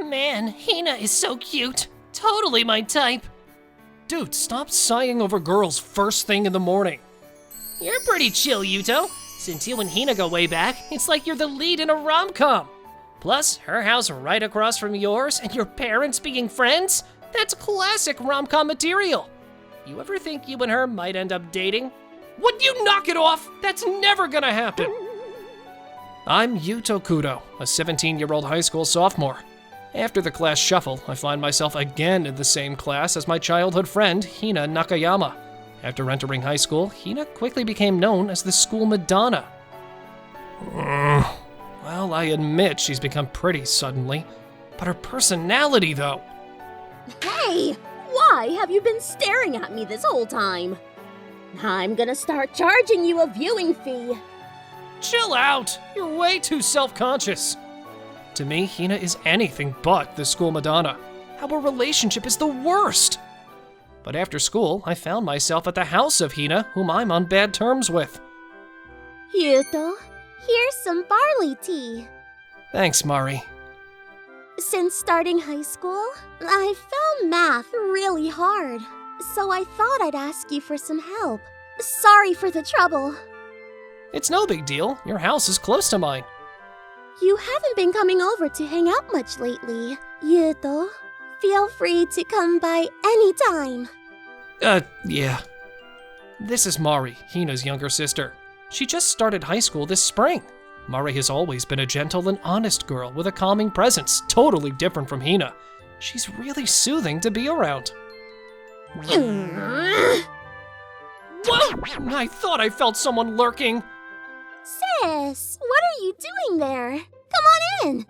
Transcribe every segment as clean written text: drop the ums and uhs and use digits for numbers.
Man, Hina is so cute. Totally my type. Dude, stop sighing over girls first thing in the morning. You're pretty chill, Yuto. Since you and Hina go way back, it's like you're the lead in a rom-com. Plus, her house right across from yours and your parents being friends? That's classic rom-com material. You ever think you and her might end up dating? Would you knock it off? That's never gonna happen. I'm Yuto Kudo, a 17-year-old high school sophomore. After the class shuffle, I find myself again in the same class as my childhood friend, Hina Nakayama. After entering high school, Hina quickly became known as the school Madonna. Well, I admit she's become pretty suddenly. But her personality, though. Hey! Why have you been staring at me this whole time? I'm gonna start charging you a viewing fee. Chill out! You're way too self-conscious. To me, Hina is anything but the school Madonna. Our relationship is the worst. But after school, I found myself at the house of Hina, whom I'm on bad terms with. Yuto, here's some barley tea. Thanks, Mari. Since starting high school, I found math really hard. So I thought I'd ask you for some help. Sorry for the trouble. It's no big deal. Your house is close to mine. You haven't been coming over to hang out much lately, Yuto. Feel free to come by anytime. Yeah. This is Mari, Hina's younger sister. She just started high school this spring. Mari has always been a gentle and honest girl with a calming presence, totally different from Hina. She's really soothing to be around. Whoa! I thought I felt someone lurking. Sis, what are you doing there? Come on in.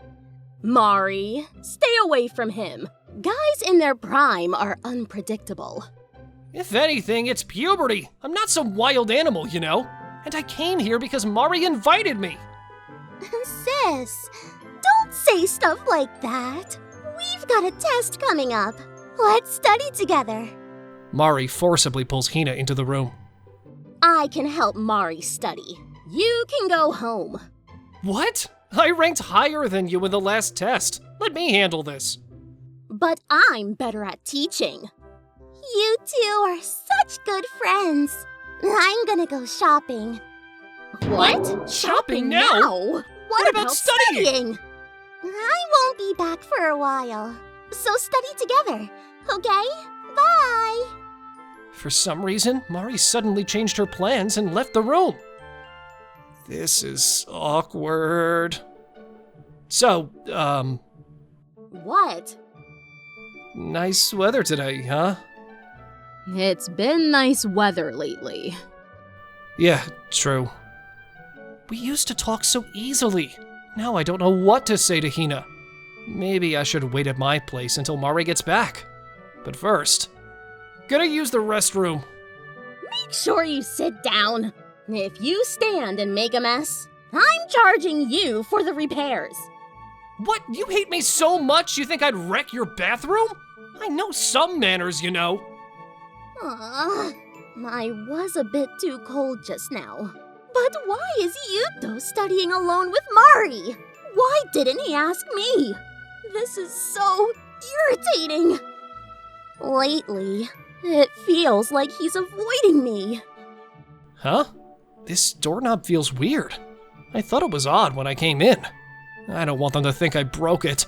Mari, stay away from him. Guys in their prime are unpredictable. If anything, it's puberty. I'm not some wild animal, you know. And I came here because Mari invited me. Sis, don't say stuff like that. We've got a test coming up. Let's study together. Mari forcibly pulls Hina into the room. I can help Mari study. You can go home. What? I ranked higher than you in the last test. Let me handle this. But I'm better at teaching. You two are such good friends. I'm gonna go shopping. What? Shopping now? What about studying? I won't be back for a while. So study together, okay? Bye! For some reason, Mari suddenly changed her plans and left the room. This is awkward. So, What? Nice weather today, huh? It's been nice weather lately. Yeah, true. We used to talk so easily. Now I don't know what to say to Hina. Maybe I should wait at my place until Mari gets back. But first, gonna use the restroom. Make sure you sit down. If you stand and make a mess, I'm charging you for the repairs. What? You hate me so much you think I'd wreck your bathroom? I know some manners, you know. I was a bit too cold just now. But why is Yuto studying alone with Mari? Why didn't he ask me? This is so irritating. Lately, it feels like he's avoiding me. Huh? This doorknob feels weird. I thought it was odd when I came in. I don't want them to think I broke it.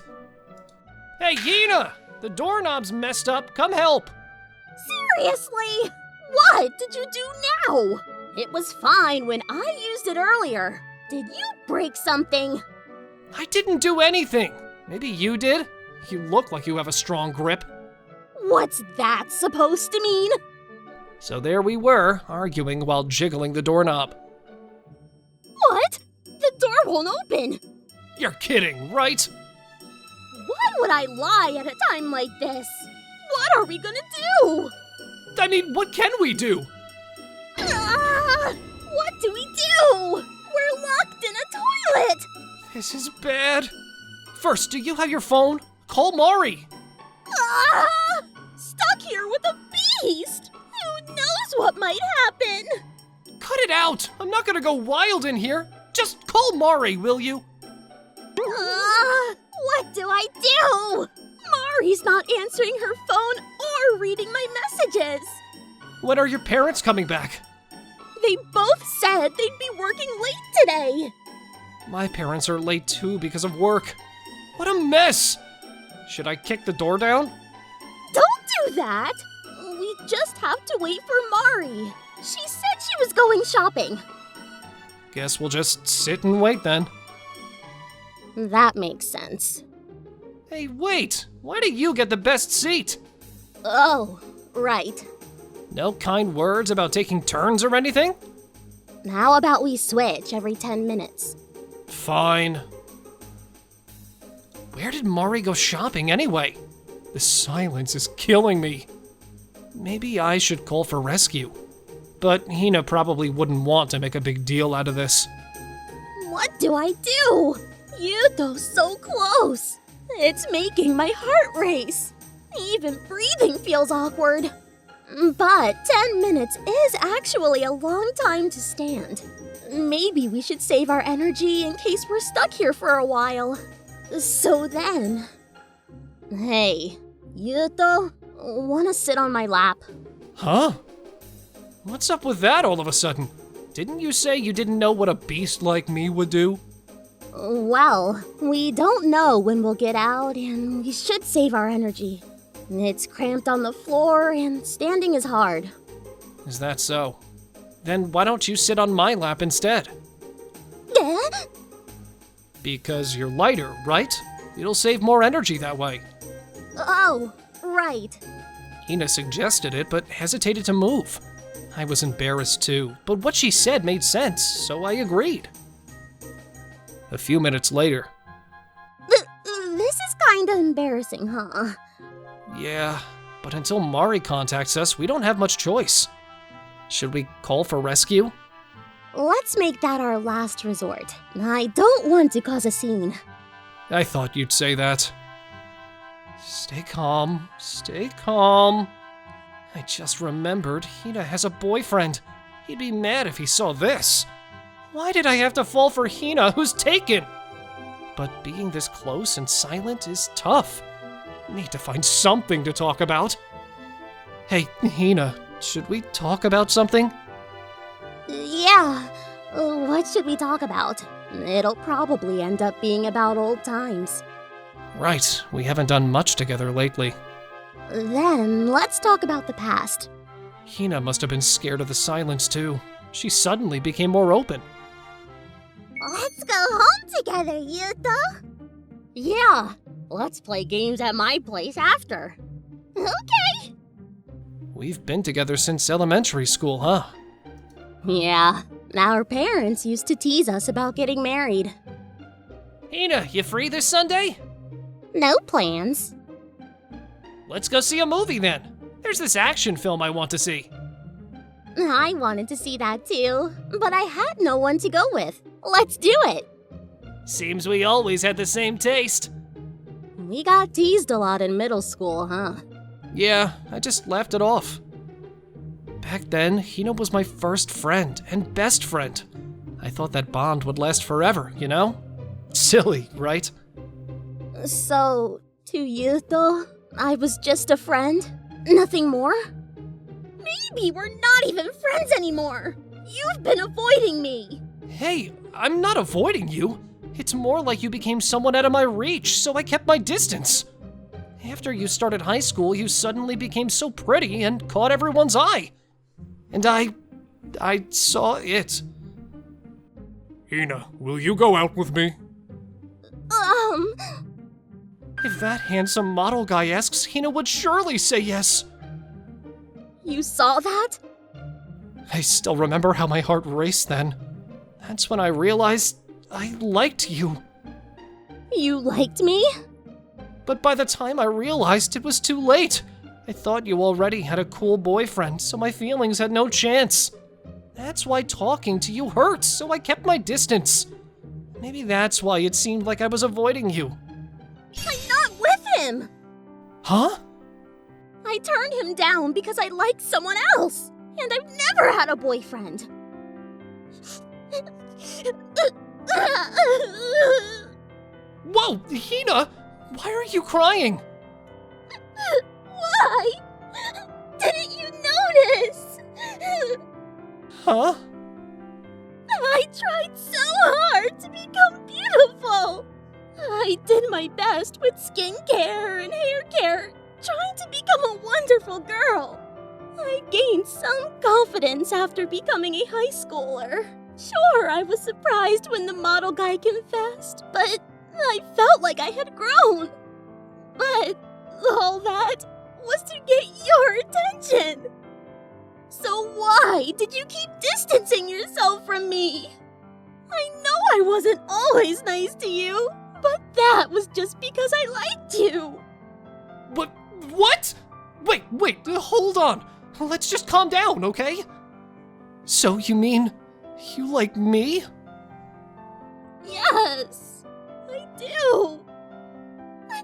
Hey, Hina! The doorknob's messed up. Come help! Seriously? What did you do now? It was fine when I used it earlier. Did you break something? I didn't do anything. Maybe you did? You look like you have a strong grip. What's that supposed to mean? So there we were, arguing while jiggling the doorknob. What? The door won't open. You're kidding, right? Why would I lie at a time like this? What are we gonna do? I mean, what can we do? What do we do? We're locked in a toilet. This is bad. First, do you have your phone? Call Mari. Stuck here with a beast. Who knows what might happen? Cut it out. I'm not gonna go wild in here. Just call Mari, will you? What do I do? Mari's not answering her phone or reading my messages. When are your parents coming back? They both said they'd be working late today. My parents are late too because of work. What a mess! Should I kick the door down? Don't do that. We just have to wait for Mari. She said she was going shopping. Guess we'll just sit and wait then. That makes sense. Hey, wait! Why do you get the best seat? Oh, right. No kind words about taking turns or anything? How about we switch every 10 minutes? Fine. Where did Mari go shopping anyway? The silence is killing me. Maybe I should call for rescue. But Hina probably wouldn't want to make a big deal out of this. What do I do? Yuto's so close. It's making my heart race. Even breathing feels awkward. But 10 minutes is actually a long time to stand. Maybe we should save our energy in case we're stuck here for a while. So then... Hey, Yuto, wanna sit on my lap? Huh? What's up with that all of a sudden? Didn't you say you didn't know what a beast like me would do? Well, we don't know when we'll get out, and we should save our energy. It's cramped on the floor, and standing is hard. Is that so? Then why don't you sit on my lap instead? Because you're lighter, right? It'll save more energy that way. Oh, right. Hina suggested it, but hesitated to move. I was embarrassed too, but what she said made sense, so I agreed. A few minutes later. This is kinda embarrassing, huh? Yeah, but until Mari contacts us, we don't have much choice. Should we call for rescue? Let's make that our last resort. I don't want to cause a scene. I thought you'd say that. Stay calm, stay calm. I just remembered Hina has a boyfriend. He'd be mad if he saw this. Why did I have to fall for Hina, who's taken? But being this close and silent is tough. Need to find something to talk about. Hey, Hina, should we talk about something? Yeah, what should we talk about? It'll probably end up being about old times. Right, we haven't done much together lately. Then, let's talk about the past. Hina must have been scared of the silence too. She suddenly became more open. Let's go home together, Yuto! Yeah, let's play games at my place after. Okay! We've been together since elementary school, huh? Yeah, our parents used to tease us about getting married. Hina, you free this Sunday? No plans. Let's go see a movie then. There's this action film I want to see. I wanted to see that too, but I had no one to go with. Let's do it! Seems we always had the same taste. We got teased a lot in middle school, huh? Yeah, I just laughed it off. Back then, Hina was my first friend and best friend. I thought that bond would last forever, you know? Silly, right? So, to Yuto, I was just a friend? Nothing more? Maybe we're not even friends anymore! You've been avoiding me! Hey, I'm not avoiding you. It's more like you became someone out of my reach, so I kept my distance. After you started high school, you suddenly became so pretty and caught everyone's eye. And I saw it. Hina, will you go out with me? If that handsome model guy asks, Hina would surely say yes. You saw that? I still remember how my heart raced then. That's when I realized I liked you. You liked me? But by the time I realized, it was too late. I thought you already had a cool boyfriend, so my feelings had no chance. That's why talking to you hurts, so I kept my distance. Maybe that's why it seemed like I was avoiding you. I'm not with him! Huh? I turned him down because I liked someone else, and I've never had a boyfriend. Whoa, Hina! Why are you crying? Why? Didn't you notice? Huh? I tried so hard to become beautiful. I did my best with skincare and hair care, trying to become a wonderful girl. I gained some confidence after becoming a high schooler. Sure, I was surprised when the model guy confessed, but I felt like I had grown. But all that was to get your attention. So why did you keep distancing yourself from me? I know I wasn't always nice to you, but that was just because I liked you. But what? Wait, hold on. Let's just calm down, okay? So you mean you like me? Yes, I do. I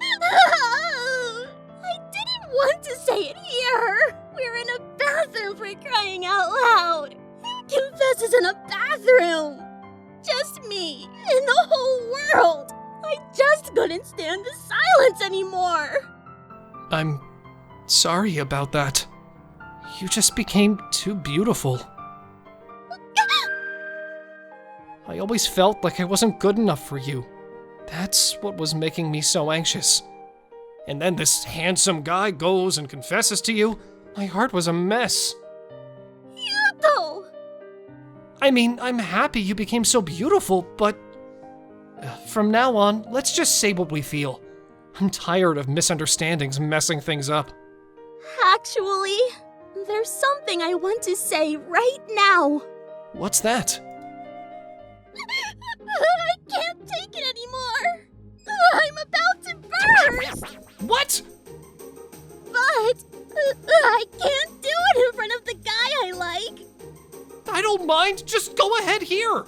didn't want to say it here. We're in a bathroom, for crying out loud. Who confesses in a bathroom? Just me in the whole world. I just couldn't stand the silence anymore. I'm sorry about that. You just became too beautiful. I always felt like I wasn't good enough for you. That's what was making me so anxious. And then this handsome guy goes and confesses to you. My heart was a mess. Yuto! I mean, I'm happy you became so beautiful, but from now on, let's just say what we feel. I'm tired of misunderstandings messing things up. Actually, there's something I want to say right now. What's that? I can't take it anymore. I'm about to burst. What? But I can't do it in front of the guy I like. I don't mind. Just go ahead here.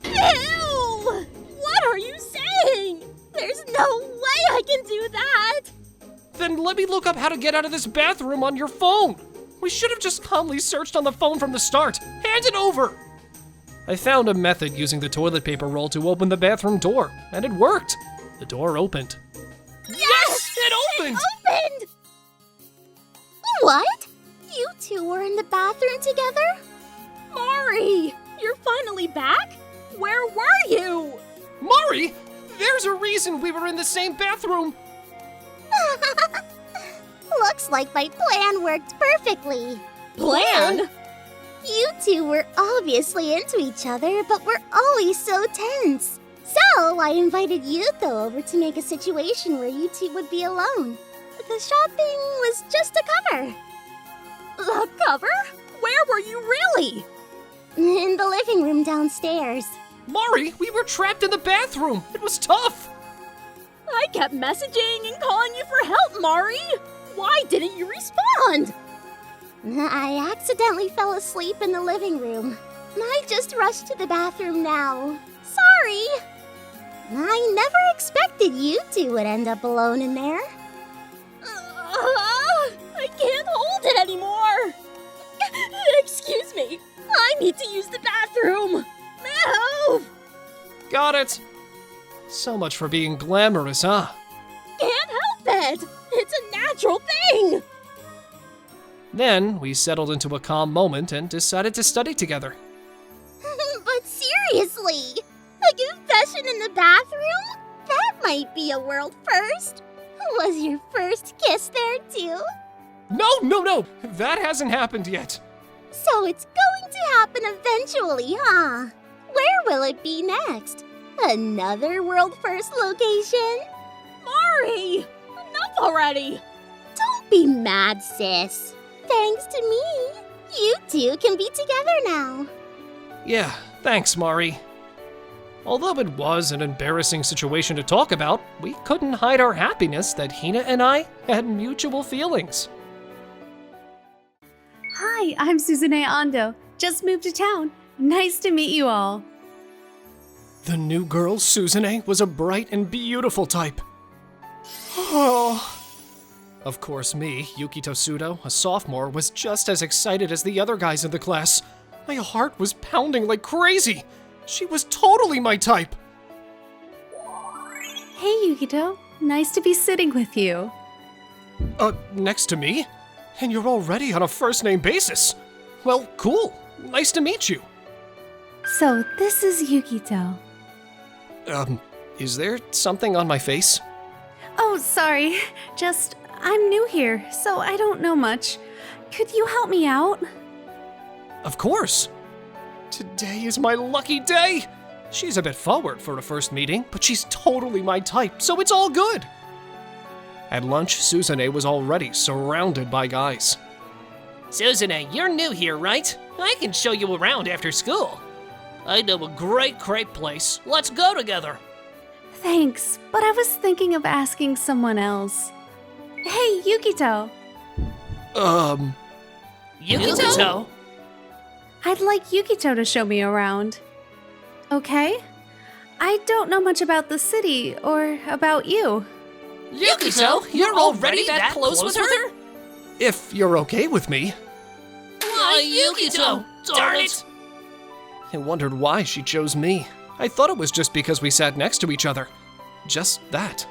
Ew! What are you saying? There's no way I can do that. Then let me look up how to get out of this bathroom on your phone. We should have just calmly searched on the phone from the start. Hand it over. I found a method using the toilet paper roll to open the bathroom door, and it worked. The door opened. Yes! It opened! It opened! What? You two were in the bathroom together? Mari, you're finally back? Where were you? Mari, there's a reason we were in the same bathroom. Looks like my plan worked perfectly. Plan? You two were obviously into each other, but were always so tense. So I invited Yuto over to make a situation where you two would be alone. The shopping was just a cover. A cover? Where were you really? In the living room downstairs. Mari, we were trapped in the bathroom. It was tough. I kept messaging and calling you for help, Mari. Why didn't you respond? I accidentally fell asleep in the living room. I just rushed to the bathroom now. Sorry. I never expected you two would end up alone in there. I can't hold it anymore. Excuse me. I need to use the bathroom. Move! Got it. So much for being glamorous, huh? Can't help it. It's a natural thing. Then we settled into a calm moment and decided to study together. But seriously, a confession in the bathroom? That might be a world first. Was your first kiss there too? No, that hasn't happened yet. So it's going to happen eventually, huh? Where will it be next? Another world first location? Mari! Enough already! Don't be mad, sis. Thanks to me, you two can be together now. Yeah, thanks, Mari. Although it was an embarrassing situation to talk about, we couldn't hide our happiness that Hina and I had mutual feelings. Hi, I'm Suzune Ando. Just moved to town. Nice to meet you all. The new girl, Suzune, was a bright and beautiful type. Oh. Of course, me, Yukito Sudo, a sophomore, was just as excited as the other guys in the class. My heart was pounding like crazy. She was totally my type. Yukito. Nice to be sitting with you. Next to me? And you're already on a first-name basis. Well, cool. Nice to meet you. So, this is Yukito. Is there something on my face? Oh, sorry. I'm new here, so I don't know much. Could you help me out? Of course. Today is my lucky day. She's a bit forward for a first meeting, but she's totally my type, so it's all good. At lunch, Suzune was already surrounded by guys. Suzune, you're new here, right? I can show you around after school. I know a great crepe place. Let's go together. Thanks, but I was thinking of asking someone else. Hey, Yukito! Yukito? I'd like Yukito to show me around. Okay? I don't know much about the city or about you. Yukito, you're already that close with her? If you're okay with me. Why, Yukito? Darn it! I wondered why she chose me. I thought it was just because we sat next to each other. Just that.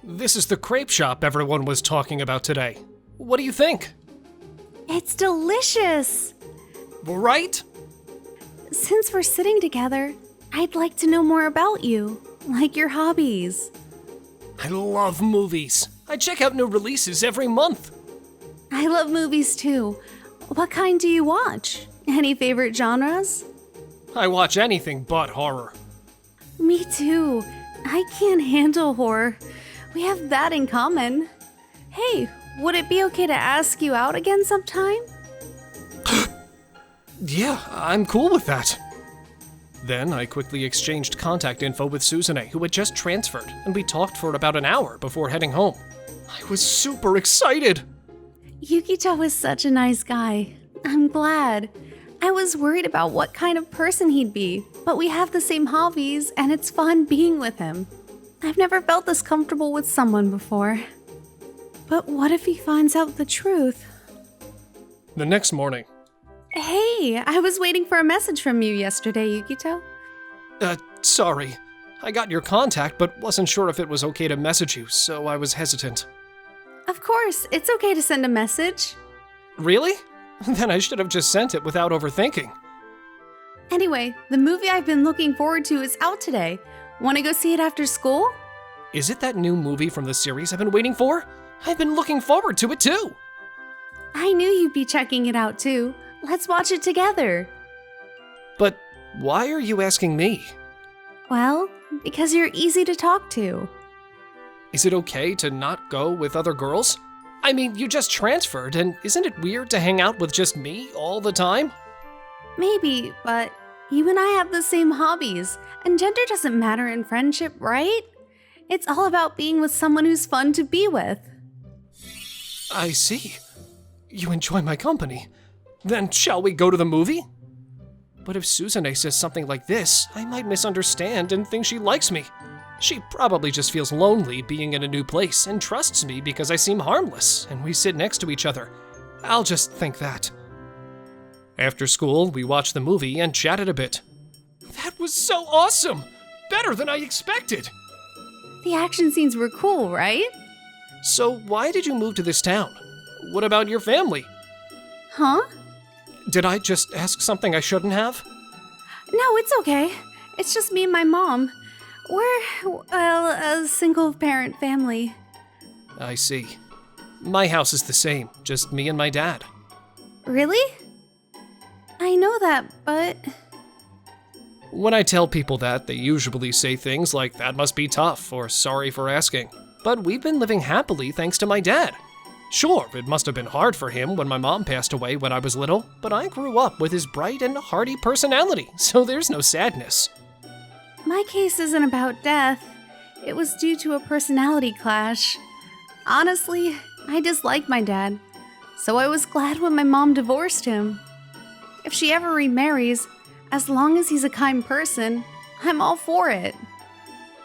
This is the crepe shop everyone was talking about today. What do you think? It's delicious! Right? Since we're sitting together, I'd like to know more about you, like your hobbies. I love movies. I check out new releases every month. I love movies too. What kind do you watch? Any favorite genres? I watch anything but horror. Me too. I can't handle horror. We have that in common. Hey, would it be okay to ask you out again sometime? Yeah, I'm cool with that. Then I quickly exchanged contact info with Suzune, who had just transferred, and we talked for about an hour before heading home. I was super excited. Yukito is such a nice guy. I'm glad. I was worried about what kind of person he'd be, but we have the same hobbies, and it's fun being with him. I've never felt this comfortable with someone before. But what if he finds out the truth? The next morning. Hey, I was waiting for a message from you yesterday, Yukito. Sorry. I got your contact, but wasn't sure if it was okay to message you, so I was hesitant. Of course, it's okay to send a message. Really? Then I should have just sent it without overthinking. Anyway, the movie I've been looking forward to is out today. Want to go see it after school? Is it that new movie from the series I've been waiting for? I've been looking forward to it too. I knew you'd be checking it out too. Let's watch it together. But why are you asking me? Well, because you're easy to talk to. Is it okay to not go with other girls? I mean, you just transferred, and isn't it weird to hang out with just me all the time? Maybe, but you and I have the same hobbies, and gender doesn't matter in friendship, right? It's all about being with someone who's fun to be with. I see. You enjoy my company. Then shall we go to the movie? But if Suzune says something like this, I might misunderstand and think she likes me. She probably just feels lonely being in a new place and trusts me because I seem harmless and we sit next to each other. I'll just think that. After school, we watched the movie and chatted a bit. That was so awesome! Better than I expected! The action scenes were cool, right? So why did you move to this town? What about your family? Huh? Did I just ask something I shouldn't have? No, it's okay. It's just me and my mom. We're, well, a single-parent family. I see. My house is the same, just me and my dad. Really? I know that, but... When I tell people that, they usually say things like, that must be tough, or sorry for asking. But we've been living happily thanks to my dad. Sure, it must have been hard for him when my mom passed away when I was little, but I grew up with his bright and hearty personality, so there's no sadness. My case isn't about death. It was due to a personality clash. Honestly, I dislike my dad, so I was glad when my mom divorced him. If she ever remarries, as long as he's a kind person, I'm all for it.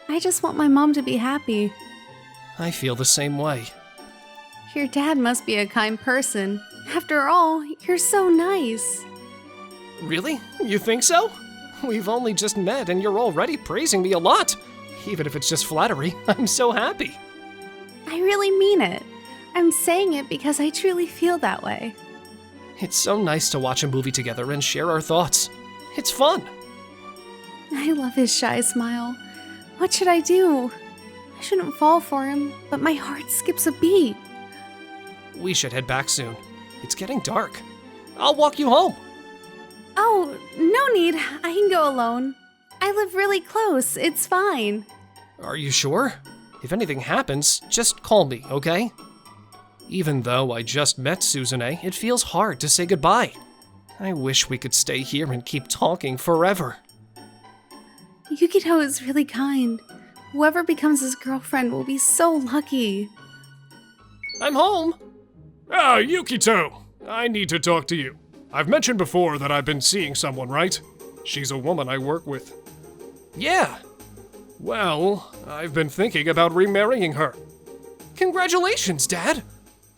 I just want my mom to be happy. I feel the same way. Your dad must be a kind person. After all, you're so nice. Really? You think so? We've only just met and you're already praising me a lot. Even if it's just flattery, I'm so happy. I really mean it. I'm saying it because I truly feel that way. It's so nice to watch a movie together and share our thoughts. It's fun. I love his shy smile. What should I do? I shouldn't fall for him, but my heart skips a beat. We should head back soon. It's getting dark. I'll walk you home. Oh, no need. I can go alone. I live really close. It's fine. Are you sure? If anything happens, just call me, okay? Even though I just met Suzune, it feels hard to say goodbye. I wish we could stay here and keep talking forever. Yukito is really kind. Whoever becomes his girlfriend will be so lucky. I'm home. Ah, Yukito! I need to talk to you. I've mentioned before that I've been seeing someone, right? She's a woman I work with. Yeah. Well, I've been thinking about remarrying her. Congratulations, Dad.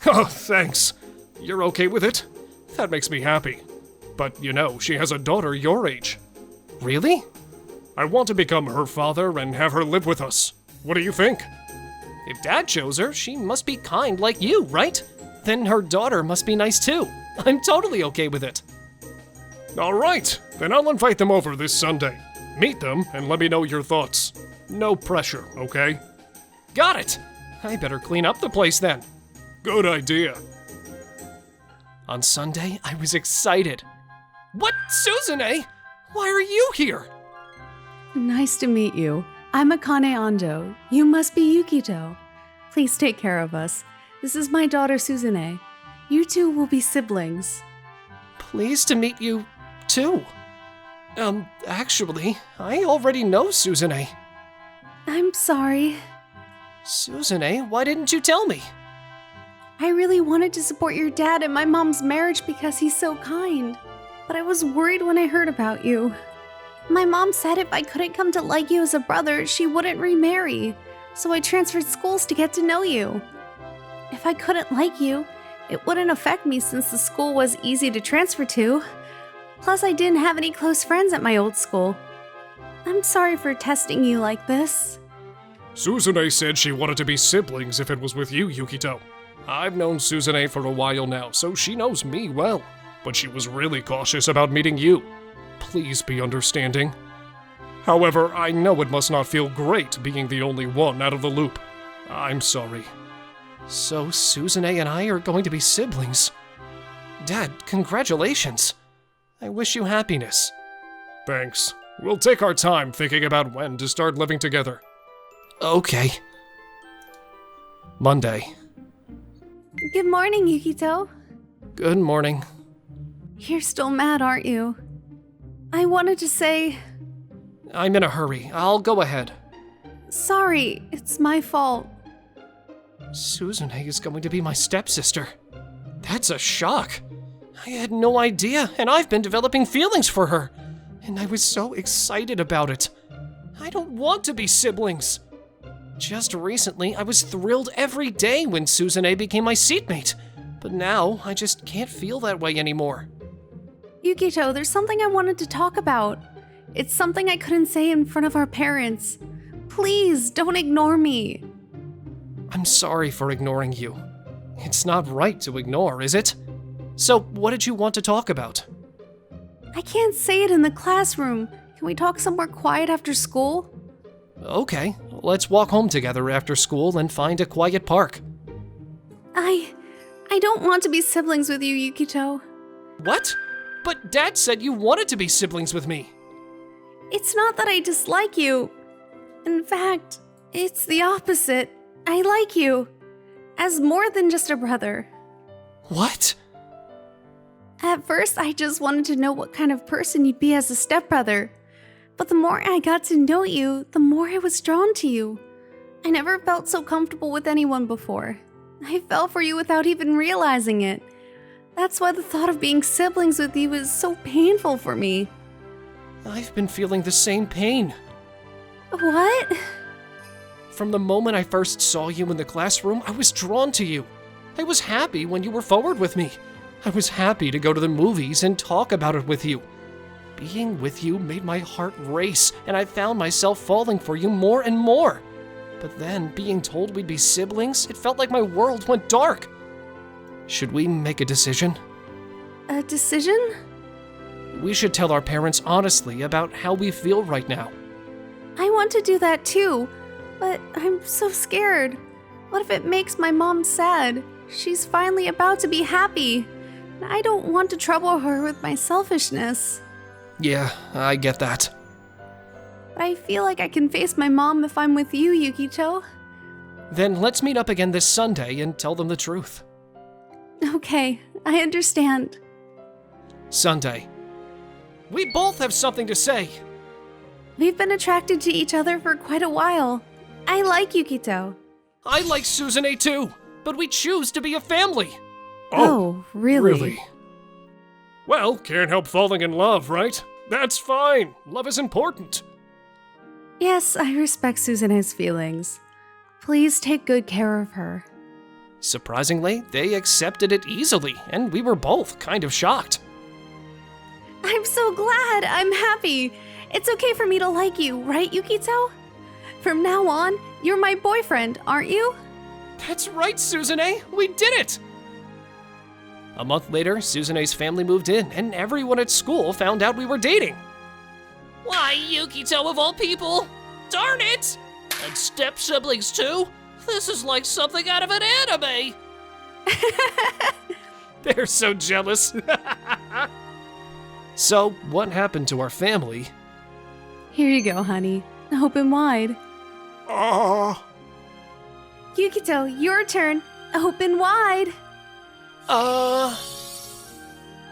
Oh, thanks. You're okay with it? That makes me happy. But you know, she has a daughter your age. Really? I want to become her father and have her live with us. What do you think? If Dad chose her, she must be kind like you, right? Then her daughter must be nice too. I'm totally okay with it. All right, then I'll invite them over this Sunday. Meet them and let me know your thoughts. No pressure, okay? Got it. I better clean up the place then. Good idea. On Sunday, I was excited. What, Suzune? Why are you here? Nice to meet you. I'm Akane Ando. You must be Yukito. Please take care of us. This is my daughter Suzune. You two will be siblings. Pleased to meet you, too. Actually, I already know Suzune. I'm sorry. Suzune, why didn't you tell me? I really wanted to support your dad and my mom's marriage because he's so kind. But I was worried when I heard about you. My mom said if I couldn't come to like you as a brother, she wouldn't remarry. So I transferred schools to get to know you. If I couldn't like you, it wouldn't affect me since the school was easy to transfer to. Plus, I didn't have any close friends at my old school. I'm sorry for testing you like this. Suzune said she wanted to be siblings if it was with you, Yukito. I've known Suzune for a while now, so she knows me well. But she was really cautious about meeting you. Please be understanding. However, I know it must not feel great being the only one out of the loop. I'm sorry. So Suzune and I are going to be siblings. Dad, congratulations. I wish you happiness. Thanks. We'll take our time thinking about when to start living together. Okay. Monday. Good morning, Yukito. Good morning. You're still mad, aren't you? I wanted to say... I'm in a hurry. I'll go ahead. Sorry, it's my fault. Suzune is going to be my stepsister. That's a shock. I had no idea, and I've been developing feelings for her. And I was so excited about it. I don't want to be siblings. Just recently, I was thrilled every day when Suzune became my seatmate. But now, I just can't feel that way anymore. Yukito, there's something I wanted to talk about. It's something I couldn't say in front of our parents. Please, don't ignore me. I'm sorry for ignoring you. It's not right to ignore, is it? So, what did you want to talk about? I can't say it in the classroom. Can we talk somewhere quiet after school? Okay, let's walk home together after school and find a quiet park. I don't want to be siblings with you, Yukito. What? But Dad said you wanted to be siblings with me. It's not that I dislike you. In fact, it's the opposite. I like you. As more than just a brother. What? At first, I just wanted to know what kind of person you'd be as a stepbrother. But the more I got to know you, the more I was drawn to you. I never felt so comfortable with anyone before. I fell for you without even realizing it. That's why the thought of being siblings with you is so painful for me. I've been feeling the same pain. What? From the moment I first saw you in the classroom, I was drawn to you. I was happy when you were forward with me. I was happy to go to the movies and talk about it with you. Being with you made my heart race, and I found myself falling for you more and more. But then, being told we'd be siblings, it felt like my world went dark. Should we make a decision? A decision? We should tell our parents honestly about how we feel right now. I want to do that too, but I'm so scared. What if it makes my mom sad? She's finally about to be happy. And I don't want to trouble her with my selfishness. Yeah, I get that. But I feel like I can face my mom if I'm with you, Yukito. Then let's meet up again this Sunday and tell them the truth. Okay, I understand. Sunday. We both have something to say. We've been attracted to each other for quite a while. I like Yukito. I like Suzune too, but we choose to be a family. Oh, really? Really? Well, can't help falling in love, right? That's fine. Love is important. Yes, I respect Suzune's feelings. Please take good care of her. Surprisingly, they accepted it easily, and we were both kind of shocked. I'm so glad. I'm happy. It's okay for me to like you, right, Yukito? From now on, you're my boyfriend, aren't you? That's right, Suzune! We did it! A month later, Suzune's family moved in, and everyone at school found out we were dating. Why, Yukito of all people? Darn it! And Stepsiblings too? This is like something out of an anime! They're so jealous. So, what happened to our family? Here you go, honey. Open wide. Ah. Yukito, your turn. Open wide.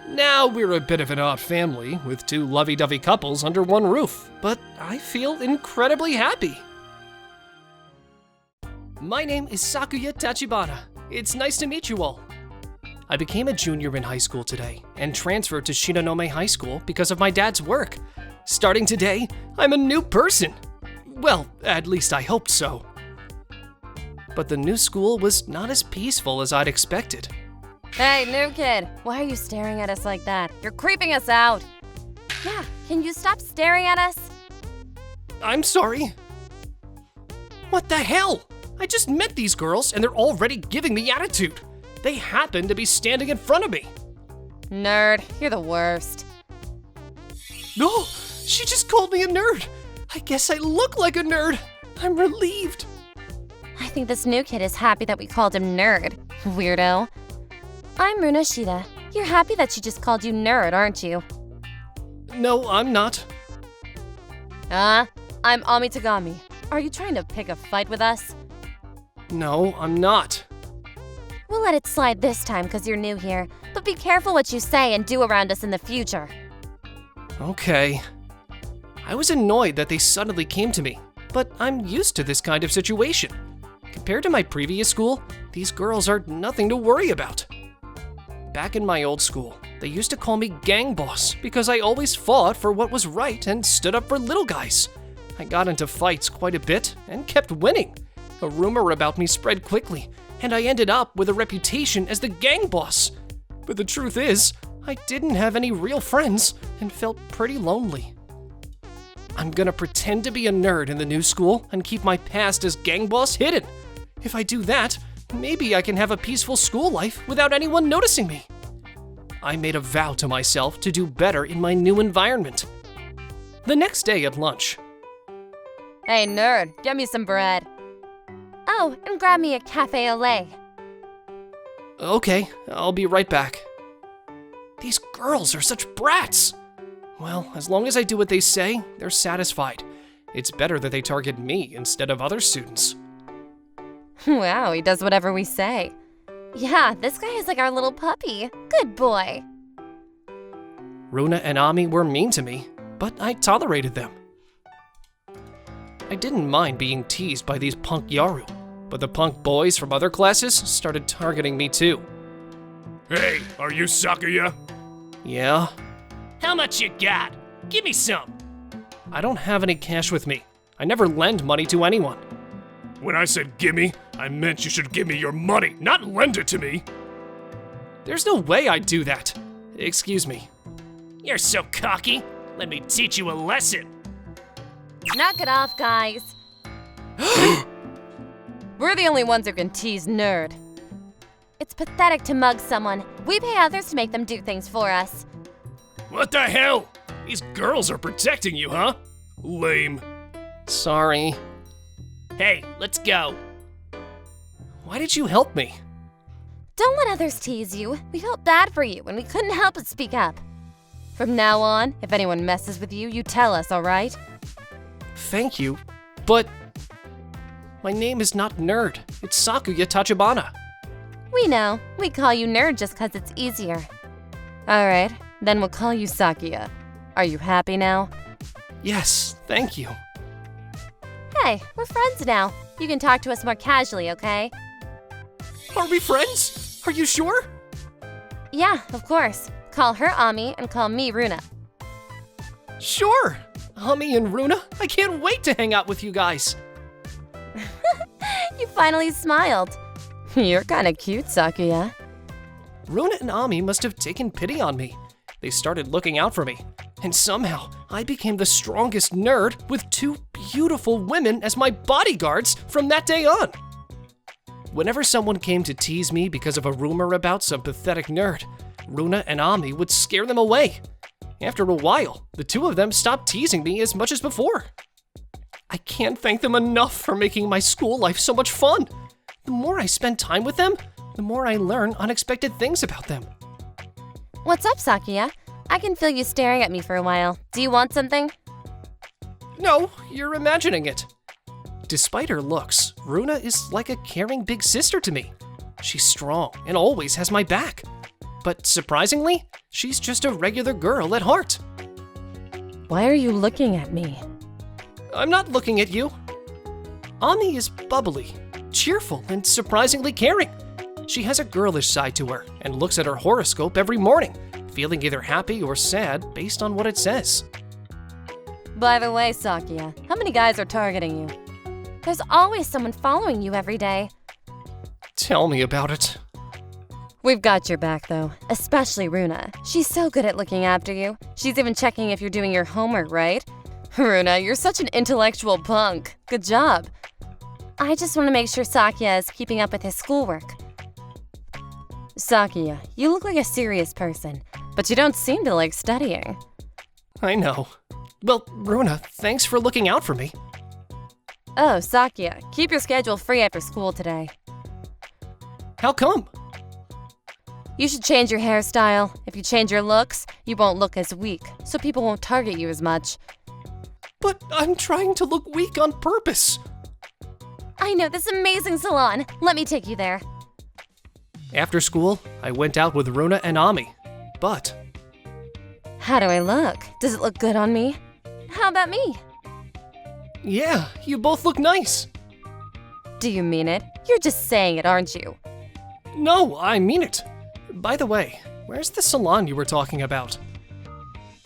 Now we're a bit of an odd family, with two lovey-dovey couples under one roof, but I feel incredibly happy. My name is Sakuya Tachibana. It's nice to meet you all. I became a junior in high school today, and transferred to Shinonome High School because of my dad's work. Starting today, I'm a new person. Well, at least I hoped so. But the new school was not as peaceful as I'd expected. Hey, new kid, why are you staring at us like that? You're creeping us out. Yeah, can you stop staring at us? I'm sorry. What the hell? I just met these girls and they're already giving me attitude. They happen to be standing in front of me. Nerd, you're the worst. No, she just called me a nerd. I guess I look like a nerd. I'm relieved. I think this new kid is happy that we called him nerd. Weirdo. I'm Runa Shida. You're happy that she just called you nerd, aren't you? No, I'm not. I'm Ami Tagami. Are you trying to pick a fight with us? No, I'm not. We'll let it slide this time because you're new here, but be careful what you say and do around us in the future. Okay. I was annoyed that they suddenly came to me, but I'm used to this kind of situation. Compared to my previous school, these girls are nothing to worry about. Back in my old school, they used to call me gang boss because I always fought for what was right and stood up for little guys. I got into fights quite a bit and kept winning. A rumor about me spread quickly, and I ended up with a reputation as the gang boss. But the truth is, I didn't have any real friends and felt pretty lonely. I'm gonna pretend to be a nerd in the new school and keep my past as gang boss hidden. If I do that, maybe I can have a peaceful school life without anyone noticing me. I made a vow to myself to do better in my new environment. The next day at lunch. Hey, nerd, get me some bread. Oh, and grab me a cafe au lait. Okay, I'll be right back. These girls are such brats. Well, as long as I do what they say, they're satisfied. It's better that they target me instead of other students. Wow, he does whatever we say. Yeah, this guy is like our little puppy. Good boy. Runa and Ami were mean to me, but I tolerated them. I didn't mind being teased by these punk Yaru, but the punk boys from other classes started targeting me too. Hey, are you Sakuya? Yeah? How much you got? Give me some. I don't have any cash with me. I never lend money to anyone. When I said gimme, I meant you should give me your money, not lend it to me. There's no way I'd do that. Excuse me. You're so cocky. Let me teach you a lesson. Knock it off, guys. We're the only ones who can tease Nerd. It's pathetic to mug someone. We pay others to make them do things for us. What the hell? These girls are protecting you, huh? Lame. Sorry. Hey, let's go. Why did you help me? Don't let others tease you. We felt bad for you and we couldn't help but speak up. From now on, if anyone messes with you, you tell us, alright? Thank you, but my name is not Nerd. It's Sakuya Tachibana. We know. We call you Nerd just 'cause it's easier. Alright, then we'll call you Sakuya. Are you happy now? Yes, thank you. Hey, we're friends now. You can talk to us more casually, okay? Are we friends? Are you sure? Yeah, of course. Call her Ami and call me Runa. Sure. Ami and Runa, I can't wait to hang out with you guys. You finally smiled. You're kinda cute, Sakuya. Runa and Ami must have taken pity on me. They started looking out for me. And somehow, I became the strongest nerd with 2 beautiful women as my bodyguards from that day on. Whenever someone came to tease me because of a rumor about some pathetic nerd, Runa and Ami would scare them away. After a while, the 2 of them stopped teasing me as much as before. I can't thank them enough for making my school life so much fun. The more I spend time with them, the more I learn unexpected things about them. What's up, Sakuya? I can feel you staring at me for a while. Do you want something? No, you're imagining it. Despite her looks, Runa is like a caring big sister to me. She's strong and always has my back. But surprisingly, she's just a regular girl at heart. Why are you looking at me? I'm not looking at you. Ami is bubbly, cheerful, and surprisingly caring. She has a girlish side to her and looks at her horoscope every morning, feeling either happy or sad based on what it says. By the way, Sakuya, how many guys are targeting you? There's always someone following you every day. Tell me about it. We've got your back, though, especially Runa. She's so good at looking after you. She's even checking if you're doing your homework, right? Runa, you're such an intellectual punk. Good job. I just want to make sure Sakuya is keeping up with his schoolwork. Sakuya, you look like a serious person, but you don't seem to like studying. I know. Well, Runa, thanks for looking out for me. Oh, Sakuya, keep your schedule free after school today. How come? You should change your hairstyle. If you change your looks, you won't look as weak, so people won't target you as much. But I'm trying to look weak on purpose. I know this amazing salon. Let me take you there. After school, I went out with Runa and Ami. But How do I look? Does it look good on me? How about me? yeah, you both look nice. Do you mean it? You're just saying it, aren't you? No, I mean it. By the way, where's the salon you were talking about?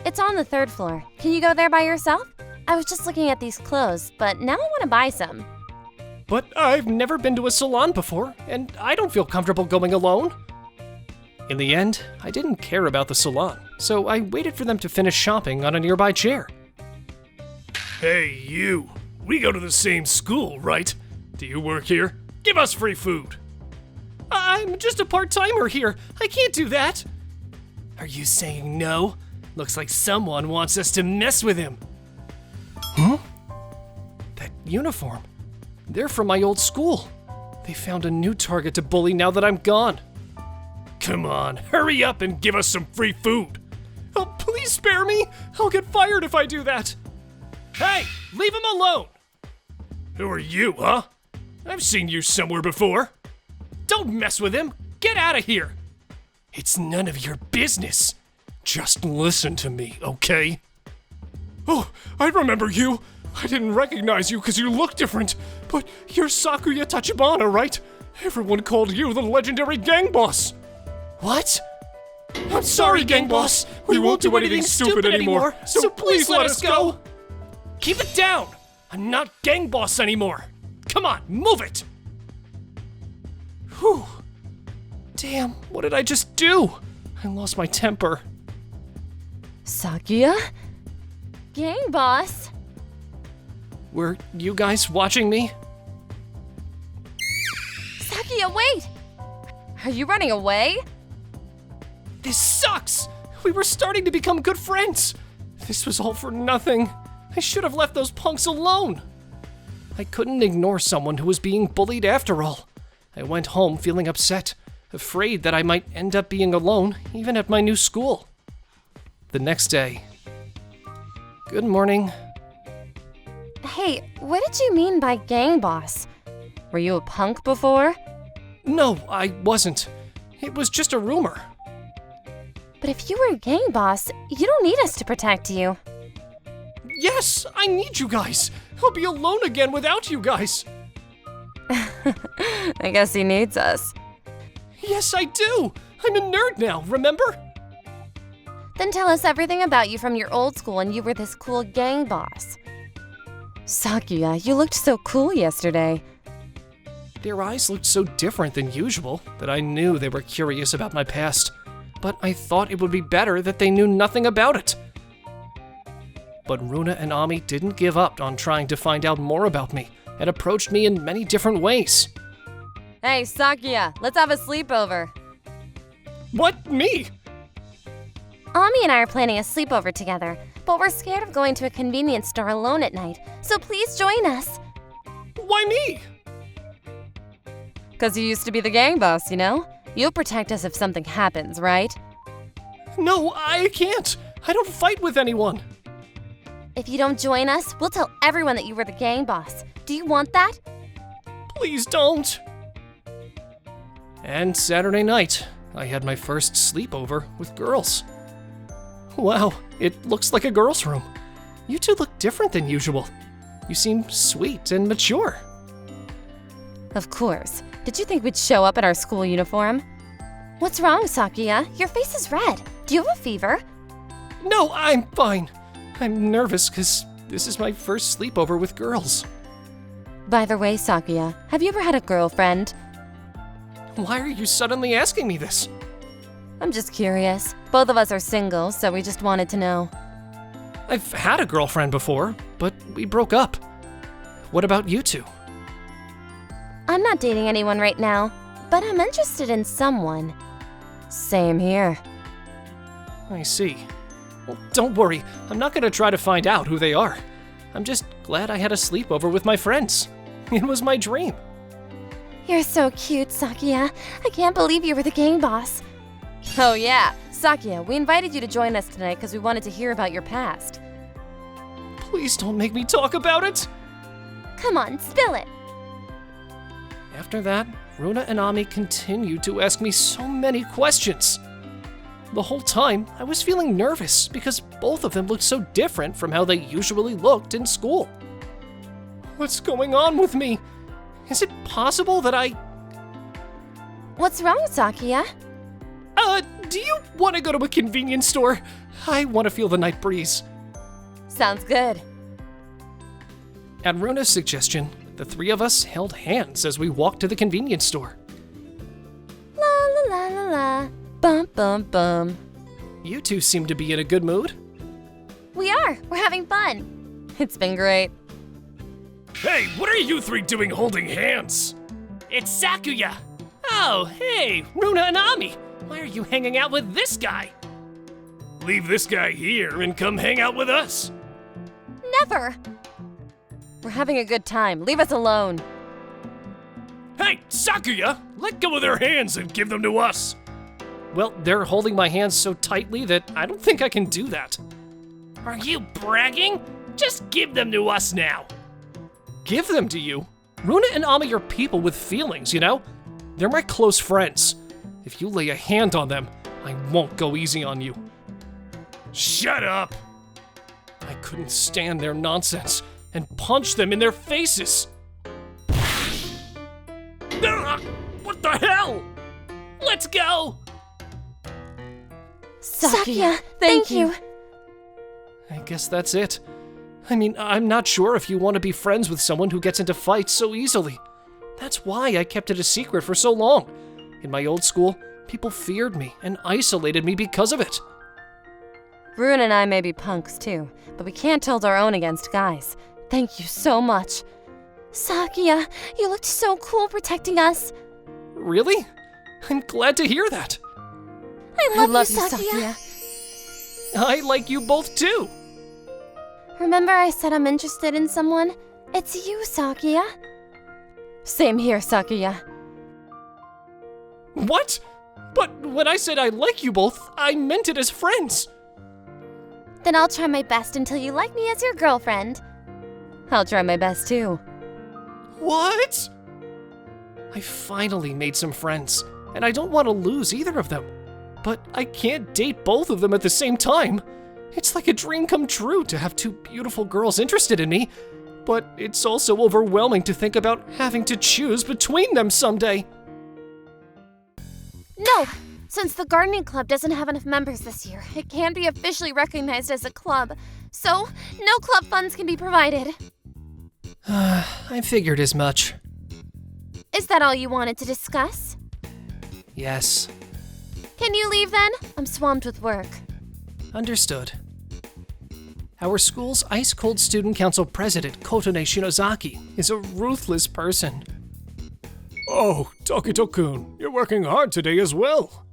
It's on the 3rd floor. Can you go there by yourself? I was just looking at these clothes, but now I want to buy some. But I've never been to a salon before, and I don't feel comfortable going alone. In the end, I didn't care about the salon, so I waited for them to finish shopping on a nearby chair. Hey, you. We go to the same school, right? Do you work here? Give us free food. I'm just a part-timer here. I can't do that. Are you saying no? Looks like someone wants us to mess with him. Huh? That uniform. They're from my old school. They found a new target to bully now that I'm gone. Come on, hurry up and give us some free food. Oh, please spare me. I'll get fired if I do that. Hey, leave him alone. Who are you, huh? I've seen you somewhere before. Don't mess with him. Get out of here. It's none of your business. Just listen to me, okay? Oh, I remember you. I didn't recognize you because you look different, but you're Sakuya Tachibana, right? Everyone called you the legendary gang boss. What? I'm sorry, gang boss. We won't do anything stupid anymore, so please let us go. Keep it down. I'm not gang boss anymore. Come on, move it. Whew. Damn, what did I just do? I lost my temper. Sakuya? gang boss. Were you guys watching me? Sakuya, wait! Are you running away? This sucks! We were starting to become good friends. This was all for nothing. I should have left those punks alone. I couldn't ignore someone who was being bullied after all. I went home feeling upset, afraid that I might end up being alone, even at my new school. The next day. Good morning. Hey, what did you mean by gang boss? Were you a punk before? No, I wasn't. It was just a rumor. But if you were a gang boss, you don't need us to protect you. Yes, I need you guys. I'll be alone again without you guys. I guess he needs us. Yes, I do. I'm a nerd now, remember? Then tell us everything about you from your old school when you were this cool gang boss. Sakuya, you looked so cool yesterday. Their eyes looked so different than usual that I knew they were curious about my past, but I thought it would be better that they knew nothing about it. But Runa and Ami didn't give up on trying to find out more about me and approached me in many different ways. Hey, Sakuya, let's have a sleepover. What, me? Ami and I are planning a sleepover together, but we're scared of going to a convenience store alone at night, so please join us. Why me? 'Cause you used to be the gang boss, you know? You'll protect us if something happens, right? No, I can't. I don't fight with anyone. If you don't join us, we'll tell everyone that you were the gang boss. Do you want that? Please don't. And Saturday night, I had my first sleepover with girls. Wow, it looks like a girl's room. You two look different than usual. You seem sweet and mature. Of course. Did you think we'd show up in our school uniform? What's wrong, Sakuya? Your face is red. Do you have a fever? No, I'm fine. I'm nervous because this is my first sleepover with girls. By the way, Sakuya, have you ever had a girlfriend? Why are you suddenly asking me this? I'm just curious. Both of us are single, so we just wanted to know. I've had a girlfriend before, but we broke up. What about you two? I'm not dating anyone right now, but I'm interested in someone. Same here. I see. Well, don't worry. I'm not going to try to find out who they are. I'm just glad I had a sleepover with my friends. It was my dream. You're so cute, Sakuya. I can't believe you were the gang boss. Oh yeah, Sakuya, we invited you to join us tonight because we wanted to hear about your past. Please don't make me talk about it. Come on, spill it. After that, Runa and Ami continued to ask me so many questions. The whole time, I was feeling nervous because both of them looked so different from how they usually looked in school. What's going on with me? Is it possible that What's wrong, Sakuya? Do you want to go to a convenience store? I want to feel the night breeze. Sounds good. At Runa's suggestion, the three of us held hands as we walked to the convenience store. La la la la la. Bum bum bum. You two seem to be in a good mood. We are. We're having fun. It's been great. Hey, what are you three doing holding hands? It's Sakuya. Oh, hey, Runa and Ami. Why are you hanging out with this guy? Leave this guy here and come hang out with us. Never. We're having a good time. Leave us alone. Hey, Sakuya, let go of their hands and give them to us. Well, they're holding my hands so tightly that I don't think I can do that. Are you bragging? Just give them to us now. Give them to you? Runa and Ami are people with feelings, you know? They're my close friends. If you lay a hand on them, I won't go easy on you. Shut up. I couldn't stand their nonsense and punch them in their faces. What the hell? Let's go. Sakuya, thank you. I guess that's it. I mean, I'm not sure if you want to be friends with someone who gets into fights so easily. That's why I kept it a secret for so long. In my old school, people feared me and isolated me because of it. Runa and I may be punks too, but we can't hold our own against guys. Thank you so much. Sakuya, you looked so cool protecting us. Really? I'm glad to hear that. I love you, Sakuya. I like you both too. Remember I said I'm interested in someone? It's you, Sakuya. Same here, Sakuya. What? But when I said I like you both, I meant it as friends. Then I'll try my best until you like me as your girlfriend. I'll try my best too. What? I finally made some friends, and I don't want to lose either of them. But I can't date both of them at the same time. It's like a dream come true to have two beautiful girls interested in me, but it's also overwhelming to think about having to choose between them someday. No! Since the gardening club doesn't have enough members this year, it can't be officially recognized as a club. So, no club funds can be provided. I figured as much. Is that all you wanted to discuss? Yes. Can you leave then? I'm swamped with work. Understood. Our school's ice-cold student council president, Kotone Shinozaki, is a ruthless person. Oh, Tokito-kun, you're working hard today as well.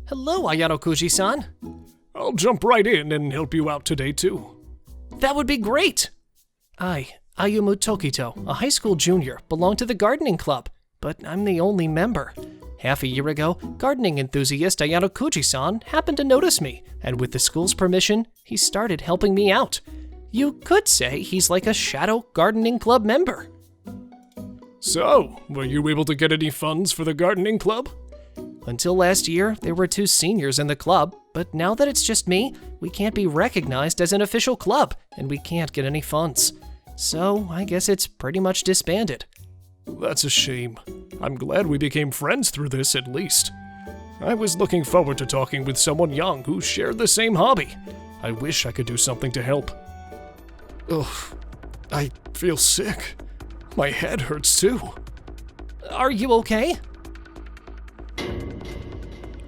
Hello, Ayano Kuji-san. I'll jump right in and help you out today too. That would be great. I, Ayumu Tokito, a high school junior, belong to the gardening club, but I'm the only member. Half a year ago, gardening enthusiast Ayano Kuji-san happened to notice me, and with the school's permission, he started helping me out. You could say he's like a shadow gardening club member. So, were you able to get any funds for the gardening club? Until last year, there were 2 seniors in the club, but now that it's just me, we can't be recognized as an official club, and we can't get any funds. So, I guess it's pretty much disbanded. That's a shame. I'm glad we became friends through this at least. I was looking forward to talking with someone young who shared the same hobby. I wish I could do something to help. Ugh, I feel sick. My head hurts too. Are you okay?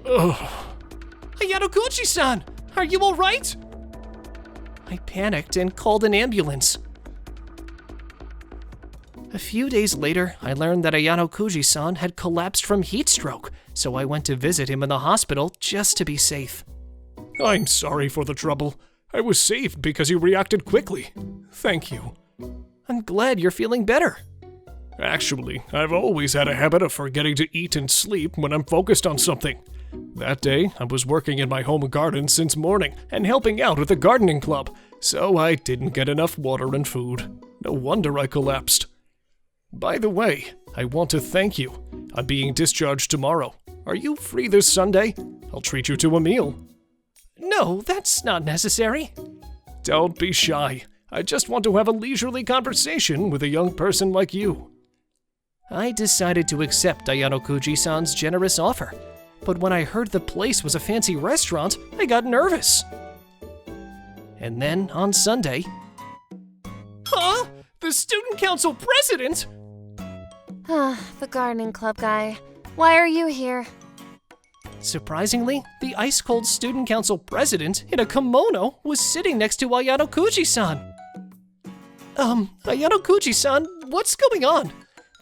Ugh. Ayano Kuji-san, are you alright? I panicked and called an ambulance. A few days later, I learned that Ayano Kuji-san had collapsed from heat stroke, so I went to visit him in the hospital just to be safe. I'm sorry for the trouble. I was saved because you reacted quickly. Thank you. I'm glad you're feeling better. Actually, I've always had a habit of forgetting to eat and sleep when I'm focused on something. That day, I was working in my home garden since morning and helping out with the gardening club, so I didn't get enough water and food. No wonder I collapsed. By the way, I want to thank you. I'm being discharged tomorrow. Are you free this Sunday? I'll treat you to a meal. No, that's not necessary. Don't be shy. I just want to have a leisurely conversation with a young person like you. I decided to accept Ayano Kuji-san's generous offer, but when I heard the place was a fancy restaurant, I got nervous. And then, on Sunday... Huh? The student council president? The gardening club guy. Why are you here? Surprisingly, the ice-cold student council president in a kimono was sitting next to Ayano Kuji-san. Ayano Kuji-san, what's going on?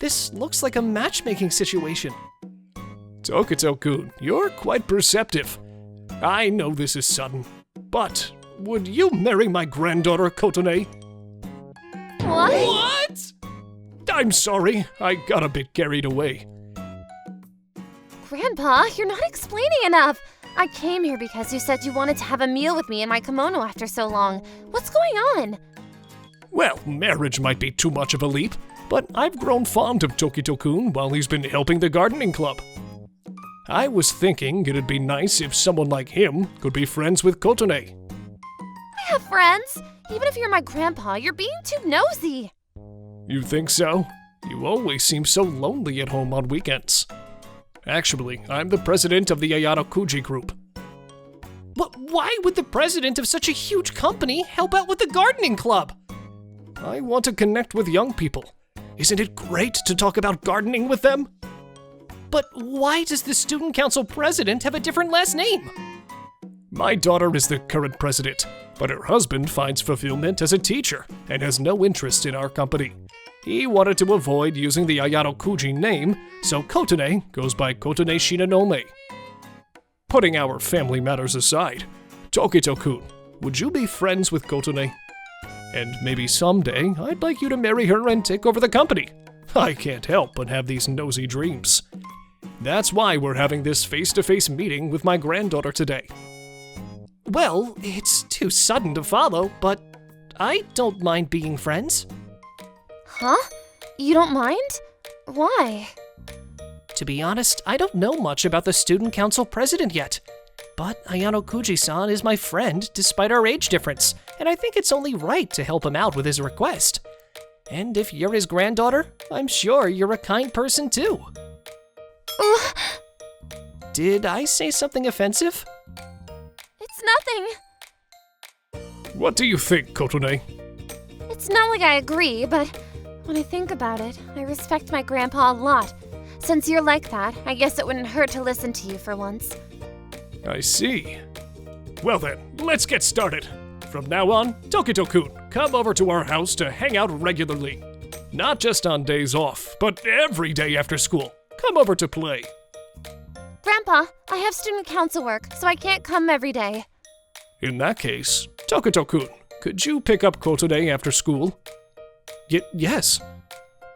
This looks like a matchmaking situation. Tokito-kun, you're quite perceptive. I know this is sudden, but would you marry my granddaughter, Kotone? What? I'm sorry, I got a bit carried away. Grandpa, you're not explaining enough. I came here because you said you wanted to have a meal with me in my kimono after so long. What's going on? Well, marriage might be too much of a leap, but I've grown fond of Tokito-kun while he's been helping the gardening club. I was thinking it'd be nice if someone like him could be friends with Kotone. I have friends. Even if you're my grandpa, you're being too nosy. You think so? You always seem so lonely at home on weekends. Actually, I'm the president of the Ayano Kuji group. But why would the president of such a huge company help out with the gardening club? I want to connect with young people. Isn't it great to talk about gardening with them? But why does the student council president have a different last name? My daughter is the current president, but her husband finds fulfillment as a teacher and has no interest in our company. He wanted to avoid using the Ayato Kuji name, so Kotone goes by Kotone Shinonome. Putting our family matters aside, Tokito-kun, would you be friends with Kotone? And maybe someday, I'd like you to marry her and take over the company. I can't help but have these nosy dreams. That's why we're having this face-to-face meeting with my granddaughter today. Well, it's too sudden to follow, but I don't mind being friends. Huh? You don't mind? Why? To be honest, I don't know much about the student council president yet. But Ayano Kuji-san is my friend despite our age difference, and I think it's only right to help him out with his request. And if you're his granddaughter, I'm sure you're a kind person too. Did I say something offensive? It's nothing. What do you think, Kotone? It's not like I agree, but when I think about it, I respect my grandpa a lot. Since you're like that, I guess it wouldn't hurt to listen to you for once. I see. Well then, let's get started. From now on, Tokito-kun, come over to our house to hang out regularly. Not just on days off, but every day after school. Come over to play. Grandpa, I have student council work, so I can't come every day. In that case, Tokito-kun, could you pick up Kotone after school? Yes.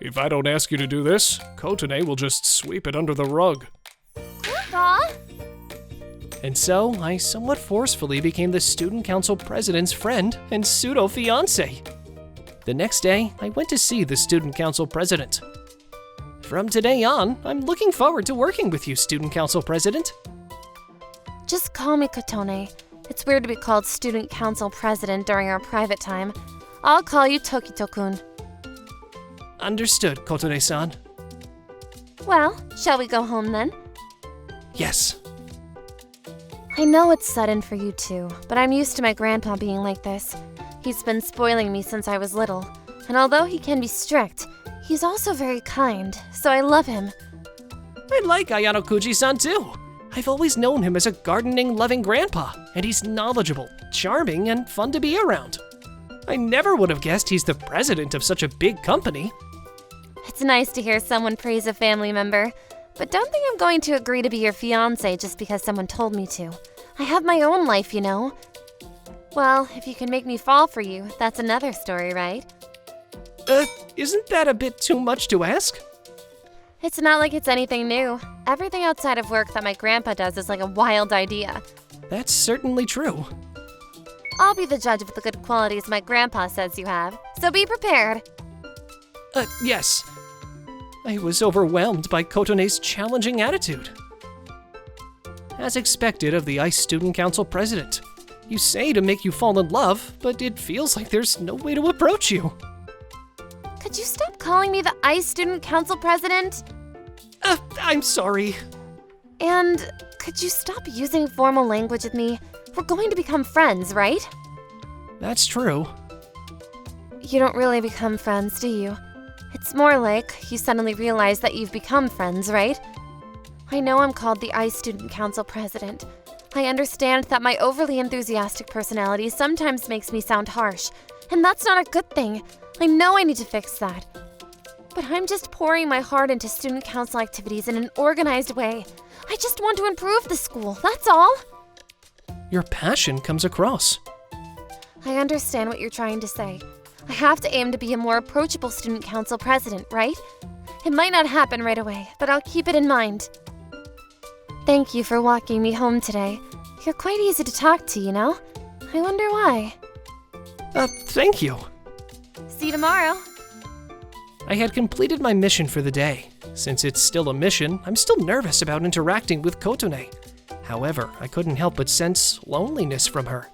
If I don't ask you to do this, Kotone will just sweep it under the rug. Grandpa? And so, I somewhat forcefully became the student council president's friend and pseudo-fiancé. The next day, I went to see the student council president. From today on, I'm looking forward to working with you, student council president. Just call me Kotone. It's weird to be called student council president during our private time. I'll call you Tokito-kun. Understood, Kotone-san. Well, shall we go home then? Yes. I know it's sudden for you too, but I'm used to my grandpa being like this. He's been spoiling me since I was little, and although he can be strict, he's also very kind, so I love him. I like Ayano Kuji-san too. I've always known him as a gardening, loving grandpa, and he's knowledgeable, charming, and fun to be around. I never would have guessed he's the president of such a big company. It's nice to hear someone praise a family member, but don't think I'm going to agree to be your fiancé just because someone told me to. I have my own life, you know. Well, if you can make me fall for you, that's another story, right? Isn't that a bit too much to ask? It's not like it's anything new. Everything outside of work that my grandpa does is like a wild idea. That's certainly true. I'll be the judge of the good qualities my grandpa says you have, so be prepared. Yes. I was overwhelmed by Kotone's challenging attitude. As expected of the ICE Student Council president, you say to make you fall in love, but it feels like there's no way to approach you. Could you stop calling me the ICE Student Council president? I'm sorry. And could you stop using formal language with me? We're going to become friends, right? That's true. You don't really become friends, do you? It's more like you suddenly realize that you've become friends, right? I know I'm called the ICE Student Council president. I understand that my overly enthusiastic personality sometimes makes me sound harsh, and that's not a good thing. I know I need to fix that. But I'm just pouring my heart into student council activities in an organized way. I just want to improve the school, that's all. Your passion comes across. I understand what you're trying to say. I have to aim to be a more approachable student council president, right? It might not happen right away, but I'll keep it in mind. Thank you for walking me home today. You're quite easy to talk to, you know? I wonder why. Thank you. See you tomorrow. I had completed my mission for the day. Since it's still a mission, I'm still nervous about interacting with Kotone. However, I couldn't help but sense loneliness from her.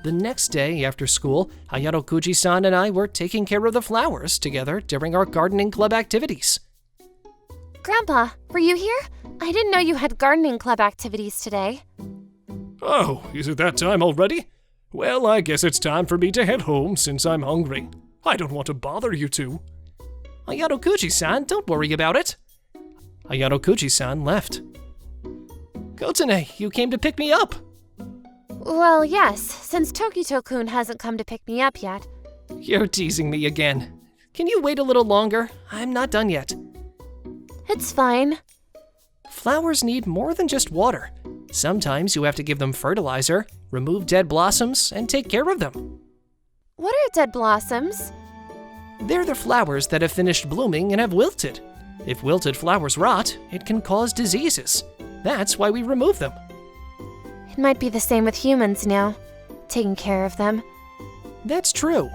The next day after school, Ayato Kuji-san and I were taking care of the flowers together during our gardening club activities. Grandpa, were you here? I didn't know you had gardening club activities today. Oh, is it that time already? Well, I guess it's time for me to head home since I'm hungry. I don't want to bother you two. Ayato Kuji-san, don't worry about it. Ayato Kuji-san left. Kotone, you came to pick me up. Well, yes, since Tokito-kun hasn't come to pick me up yet. You're teasing me again. Can you wait a little longer? I'm not done yet. It's fine. Flowers need more than just water. Sometimes you have to give them fertilizer, remove dead blossoms, and take care of them. What are dead blossoms? They're the flowers that have finished blooming and have wilted. If wilted flowers rot, it can cause diseases. That's why we remove them. It might be the same with humans now, taking care of them. That's true.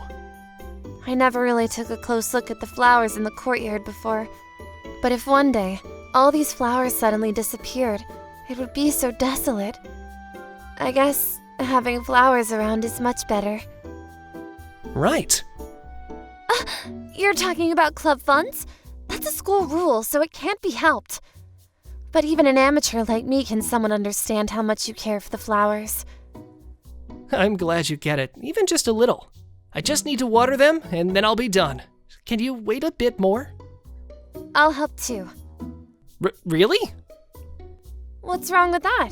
I never really took a close look at the flowers in the courtyard before. But if one day, all these flowers suddenly disappeared, it would be so desolate. I guess having flowers around is much better. Right. You're talking about club funds? That's a school rule, so it can't be helped. But even an amateur like me can somewhat understand how much you care for the flowers. I'm glad you get it, even just a little. I just need to water them, and then I'll be done. Can you wait a bit more? I'll help too. Really? What's wrong with that?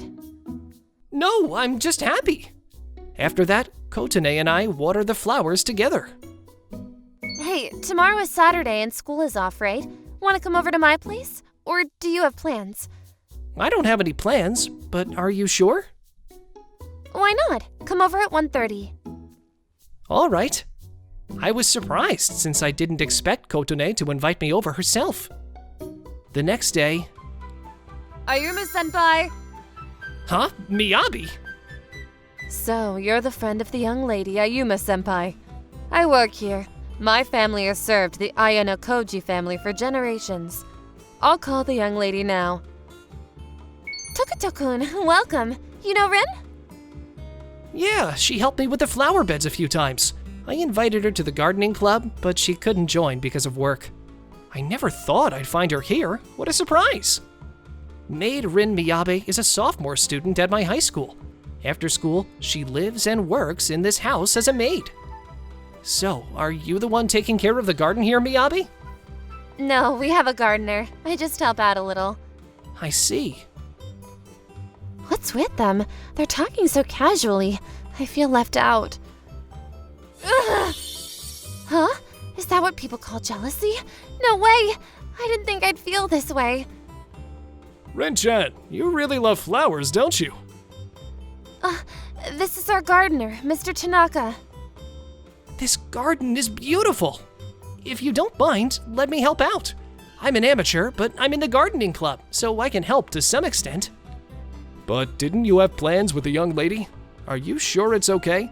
No, I'm just happy. After that, Kotane and I water the flowers together. Hey, tomorrow is Saturday and school is off, right? Want to come over to my place? Or do you have plans? I don't have any plans, but are you sure? Why not? Come over at 1:30. All right. I was surprised since I didn't expect Kotane to invite me over herself. The next day... Ayumu-senpai! Huh? Miyabi? So, you're the friend of the young lady, Ayuma-senpai. I work here. My family has served the Ayano Koji family for generations. I'll call the young lady now. Tokito-kun, welcome. You know Rin? Yeah, she helped me with the flower beds a few times. I invited her to the gardening club, but she couldn't join because of work. I never thought I'd find her here. What a surprise! Maid Rin Miyabe is a sophomore student at my high school. After school, she lives and works in this house as a maid. So, are you the one taking care of the garden here, Miyabe? No, we have a gardener. I just help out a little. I see. What's with them? They're talking so casually. I feel left out. Ugh. Huh? Is that what people call jealousy? No way! I didn't think I'd feel this way. Ren-chan, you really love flowers, don't you? This is our gardener, Mr. Tanaka. This garden is beautiful. If you don't mind, let me help out. I'm an amateur, but I'm in the gardening club, so I can help to some extent. But didn't you have plans with the young lady? Are you sure it's okay?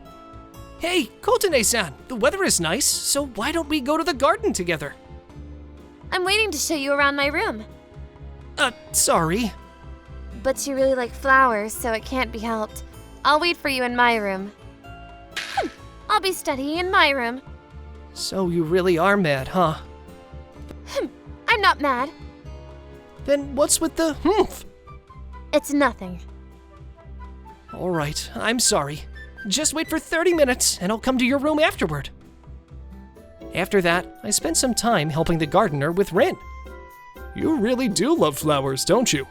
Hey, Kotane-san, the weather is nice, so why don't we go to the garden together? I'm waiting to show you around my room. Sorry. But you really like flowers, so it can't be helped. I'll wait for you in my room. I'll be studying in my room. So you really are mad, huh? I'm not mad. Then what's with the humph? It's nothing. All right, I'm sorry. Just wait for 30 minutes and I'll come to your room afterward. After that, I spent some time helping the gardener with Rin. You really do love flowers, don't you?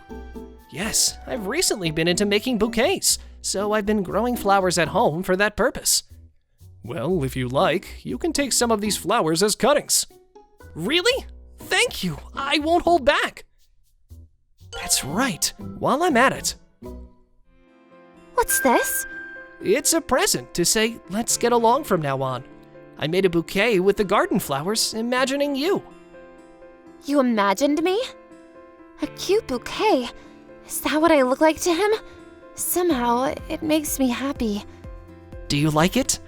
Yes, I've recently been into making bouquets, so I've been growing flowers at home for that purpose. Well, if you like, you can take some of these flowers as cuttings. Really? Thank you. I won't hold back. That's right. While I'm at it. What's this? It's a present to say, let's get along from now on. I made a bouquet with the garden flowers, imagining you. You imagined me? A cute bouquet? Is that what I look like to him? Somehow, it makes me happy. Do you like it?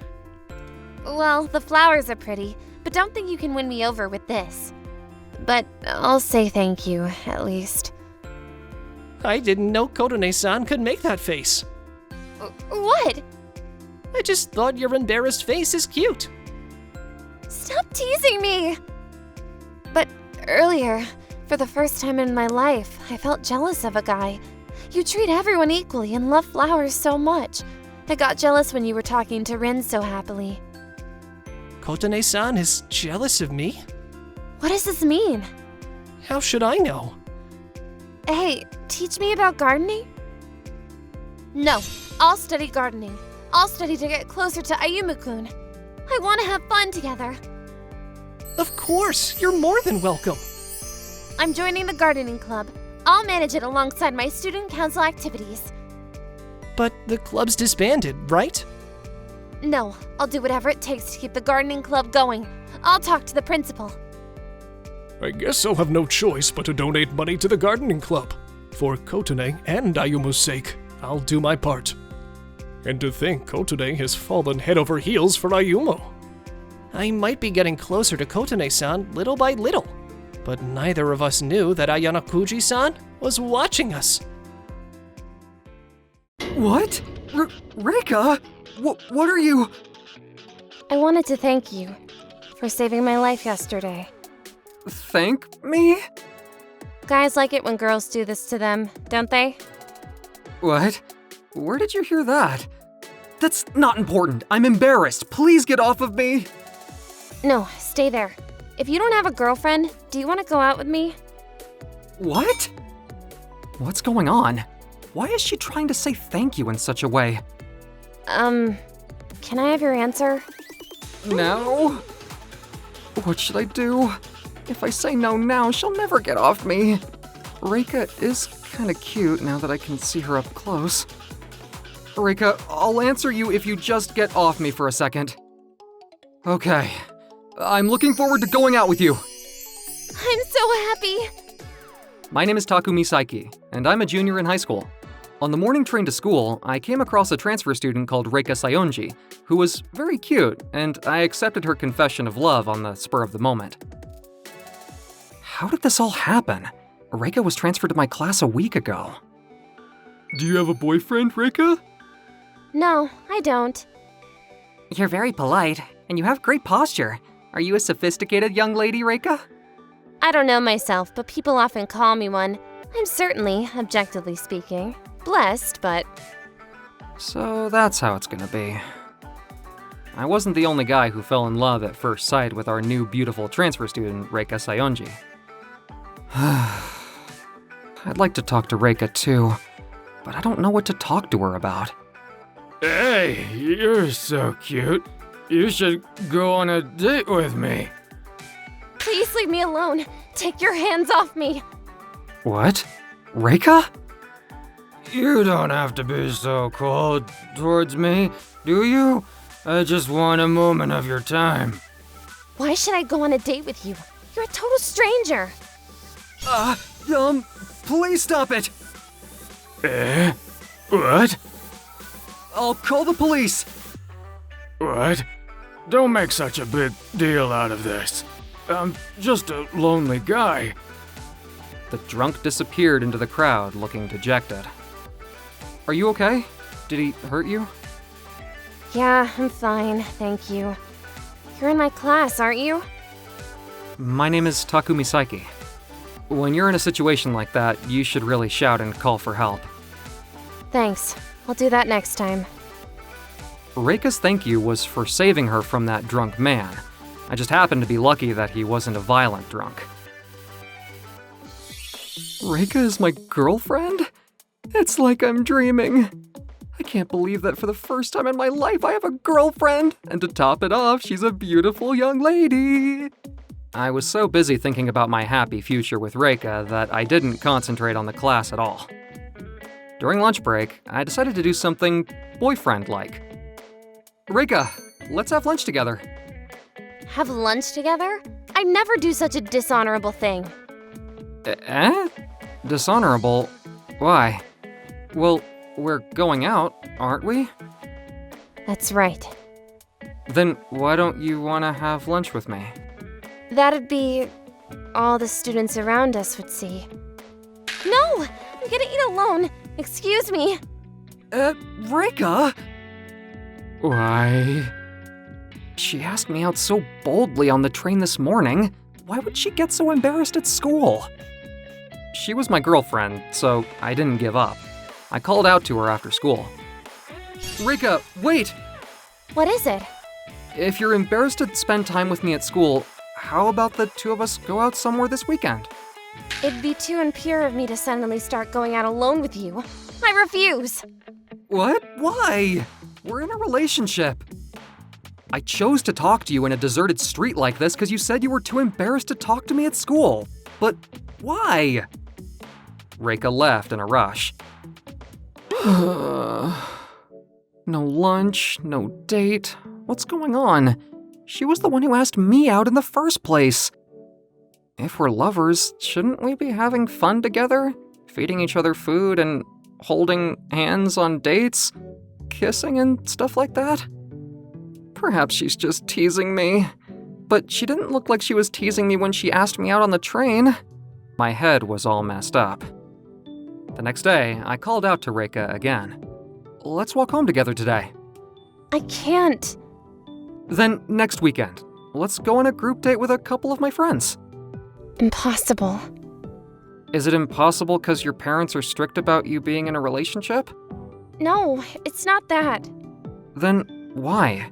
Well, the flowers are pretty, but don't think you can win me over with this. But I'll say thank you, at least. I didn't know Kotane-san could make that face. What? I just thought your embarrassed face is cute. Stop teasing me! But earlier, for the first time in my life, I felt jealous of a guy. You treat everyone equally and love flowers so much. I got jealous when you were talking to Rin so happily. Kotane-san is jealous of me? What does this mean? How should I know? Hey, teach me about gardening? No, I'll study gardening. I'll study to get closer to Ayumu-kun. I want to have fun together. Of course, you're more than welcome. I'm joining the gardening club. I'll manage it alongside my student council activities. But the club's disbanded, right? No, I'll do whatever it takes to keep the gardening club going. I'll talk to the principal. I guess I'll have no choice but to donate money to the gardening club. For Kotone and Ayumu's sake, I'll do my part. And to think Kotone has fallen head over heels for Ayumu. I might be getting closer to Kotone-san little by little, but neither of us knew that Ayanokuji-san was watching us. What? Reika? What are you? I wanted to thank you for saving my life yesterday. Thank me? Guys like it when girls do this to them, don't they? What? Where did you hear that? That's not important. I'm embarrassed. Please get off of me. No, stay there. If you don't have a girlfriend, do you want to go out with me? What? What's going on? Why is she trying to say thank you in such a way? Can I have your answer? No? What should I do? If I say no now, she'll never get off me. Reika is kinda cute now that I can see her up close. Reika, I'll answer you if you just get off me for a second. Okay. I'm looking forward to going out with you. I'm so happy! My name is Takumi Saiki, and I'm a junior in high school. On the morning train to school, I came across a transfer student called Reika Sayonji, who was very cute, and I accepted her confession of love on the spur of the moment. How did this all happen? Reika was transferred to my class a week ago. Do you have a boyfriend, Reika? No, I don't. You're very polite, and you have great posture. Are you a sophisticated young lady, Reika? I don't know myself, but people often call me one. I'm certainly, objectively speaking, blessed, but... So that's how it's gonna be. I wasn't the only guy who fell in love at first sight with our new beautiful transfer student, Reika Sayonji. I'd like to talk to Reika too, but I don't know what to talk to her about. Hey, you're so cute. You should go on a date with me. Please leave me alone. Take your hands off me. What? Reika? You don't have to be so cold towards me, do you? I just want a moment of your time. Why should I go on a date with you? You're a total stranger. Please stop it! Eh? What? I'll call the police! What? Don't make such a big deal out of this. I'm just a lonely guy. The drunk disappeared into the crowd, looking dejected. Are you okay? Did he hurt you? Yeah, I'm fine, thank you. You're in my class, aren't you? My name is Takumi Saiki. When you're in a situation like that, you should really shout and call for help. Thanks. I'll do that next time. Reika's thank you was for saving her from that drunk man. I just happened to be lucky that he wasn't a violent drunk. Reika is my girlfriend? It's like I'm dreaming. I can't believe that for the first time in my life I have a girlfriend, and to top it off, she's a beautiful young lady. I was so busy thinking about my happy future with Reika that I didn't concentrate on the class at all. During lunch break, I decided to do something boyfriend-like. Reika, let's have lunch together. Have lunch together? I never do such a dishonorable thing. Eh? Dishonorable? Why? Well, we're going out, aren't we? That's right. Then why don't you want to have lunch with me? That'd be... all the students around us would see. No! I'm gonna eat alone! Excuse me! Reika? Why? She asked me out so boldly on the train this morning. Why would she get so embarrassed at school? She was my girlfriend, so I didn't give up. I called out to her after school. Reika, wait! What is it? If you're embarrassed to spend time with me at school, how about the two of us go out somewhere this weekend? It'd be too impure of me to suddenly start going out alone with you. I refuse! What? Why? We're in a relationship. I chose to talk to you in a deserted street like this because you said you were too embarrassed to talk to me at school. But why? Reika left in a rush. No lunch, no date. What's going on? She was the one who asked me out in the first place. If we're lovers, shouldn't we be having fun together? Feeding each other food and holding hands on dates? Kissing and stuff like that? Perhaps she's just teasing me. But she didn't look like she was teasing me when she asked me out on the train. My head was all messed up. The next day, I called out to Reika again. Let's walk home together today. I can't. Then next weekend, let's go on a group date with a couple of my friends. Impossible. Is it impossible because your parents are strict about you being in a relationship? No, it's not that. Then why?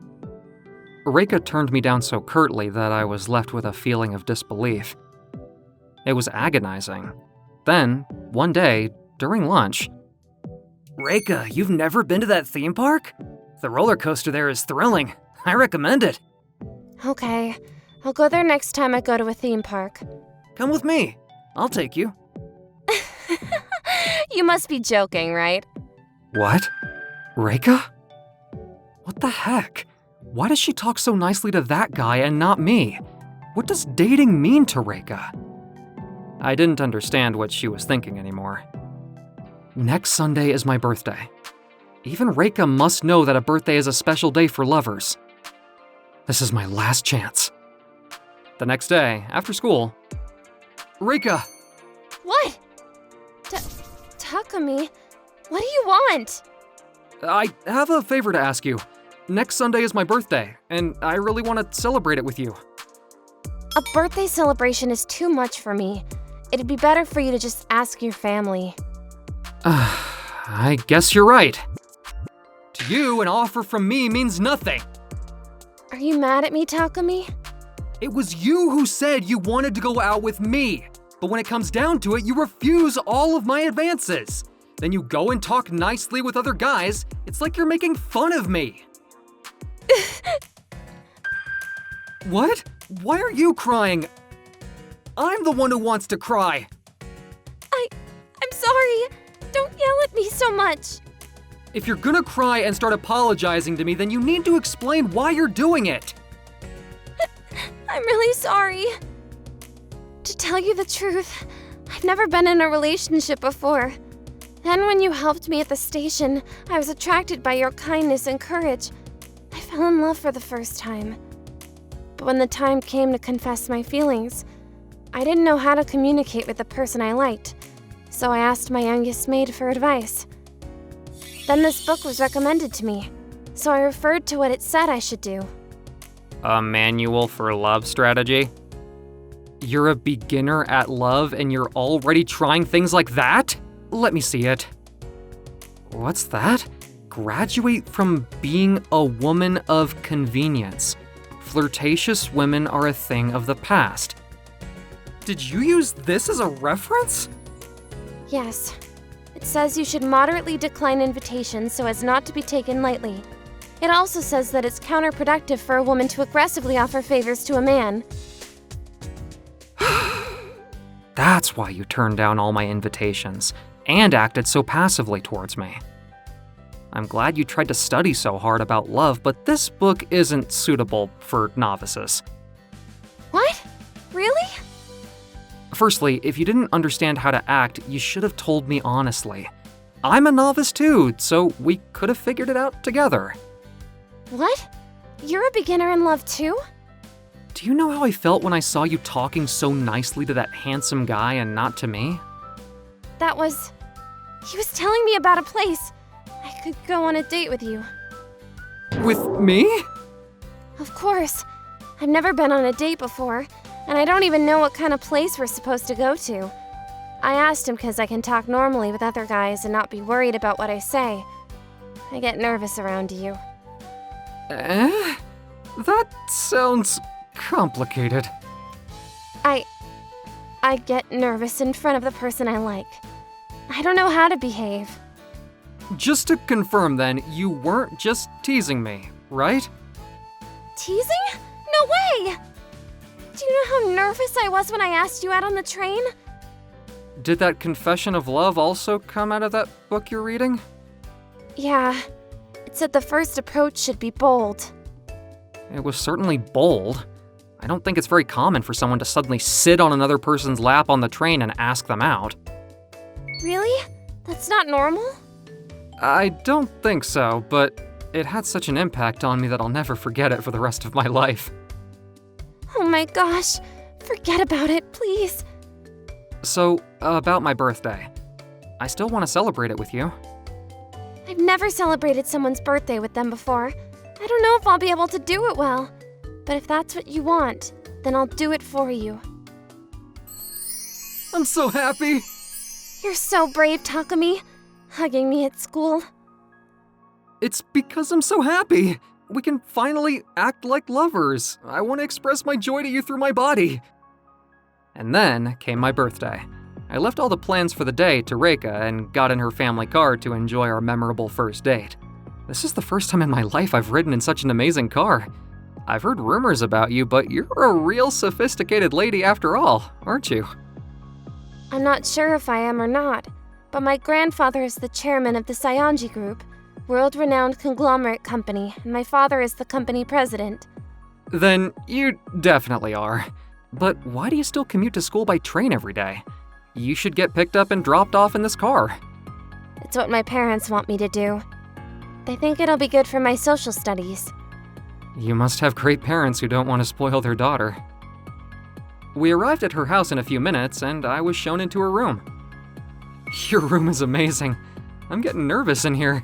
Reika turned me down so curtly that I was left with a feeling of disbelief. It was agonizing. Then, one day, during lunch, Reika, you've never been to that theme park? The roller coaster there is thrilling. I recommend it. Okay, I'll go there next time I go to a theme park. Come with me. I'll take you. You must be joking, right? What? Reika? What the heck? Why does she talk so nicely to that guy and not me? What does dating mean to Reika? I didn't understand what she was thinking anymore. Next Sunday is my birthday. Even Reika must know that a birthday is a special day for lovers. This is my last chance. The next day, after school, Reika! What? Takumi, what do you want? I have a favor to ask you. Next Sunday is my birthday, and I really want to celebrate it with you. A birthday celebration is too much for me. It'd be better for you to just ask your family. I guess you're right. To you, an offer from me means nothing. Are you mad at me, Takumi? It was you who said you wanted to go out with me. But when it comes down to it, you refuse all of my advances. Then you go and talk nicely with other guys. It's like you're making fun of me. What? Why are you crying? I'm the one who wants to cry. I'm sorry. Don't yell at me so much. If you're gonna cry and start apologizing to me, then you need to explain why you're doing it. I'm really sorry. To tell you the truth, I've never been in a relationship before. Then when you helped me at the station, I was attracted by your kindness and courage. I fell in love for the first time. But when the time came to confess my feelings, I didn't know how to communicate with the person I liked, so I asked my youngest maid for advice. Then this book was recommended to me, so I referred to what it said I should do. A manual for love strategy? You're a beginner at love and you're already trying things like that? Let me see it. What's that? Graduate from being a woman of convenience. Flirtatious women are a thing of the past. Did you use this as a reference? Yes. It says you should moderately decline invitations so as not to be taken lightly. It also says that it's counterproductive for a woman to aggressively offer favors to a man. That's why you turned down all my invitations and acted so passively towards me. I'm glad you tried to study so hard about love, but this book isn't suitable for novices. What? Really? Firstly, if you didn't understand how to act, you should have told me honestly. I'm a novice too, so we could have figured it out together. What? You're a beginner in love too? Do you know how I felt when I saw you talking so nicely to that handsome guy and not to me? He was telling me about a place. I could go on a date with you. With me? Of course. I've never been on a date before, and I don't even know what kind of place we're supposed to go to. I asked him because I can talk normally with other guys and not be worried about what I say. I get nervous around you. That sounds complicated. I get nervous in front of the person I like. I don't know how to behave. Just to confirm then, you weren't just teasing me, right? Teasing? No way! Do you know how nervous I was when I asked you out on the train? Did that confession of love also come out of that book you're reading? Yeah. It said the first approach should be bold. It was certainly bold. I don't think it's very common for someone to suddenly sit on another person's lap on the train and ask them out. Really? That's not normal? I don't think so, but it had such an impact on me that I'll never forget it for the rest of my life. Oh my gosh. Forget about it, please. So, about my birthday. I still want to celebrate it with you. I've never celebrated someone's birthday with them before. I don't know if I'll be able to do it well. But if that's what you want, then I'll do it for you. I'm so happy! You're so brave, Takumi. Hugging me at school. It's because I'm so happy! We can finally act like lovers. I want to express my joy to you through my body. And then came my birthday. I left all the plans for the day to Reika and got in her family car to enjoy our memorable first date. This is the first time in my life I've ridden in such an amazing car. I've heard rumors about you, but you're a real sophisticated lady after all, aren't you? I'm not sure if I am or not, but my grandfather is the chairman of the Saionji Group, world-renowned conglomerate company, and my father is the company president. Then you definitely are. But why do you still commute to school by train every day? You should get picked up and dropped off in this car. It's what my parents want me to do. They think it'll be good for my social studies. You must have great parents who don't want to spoil their daughter. We arrived at her house in a few minutes, and I was shown into her room. Your room is amazing. I'm getting nervous in here.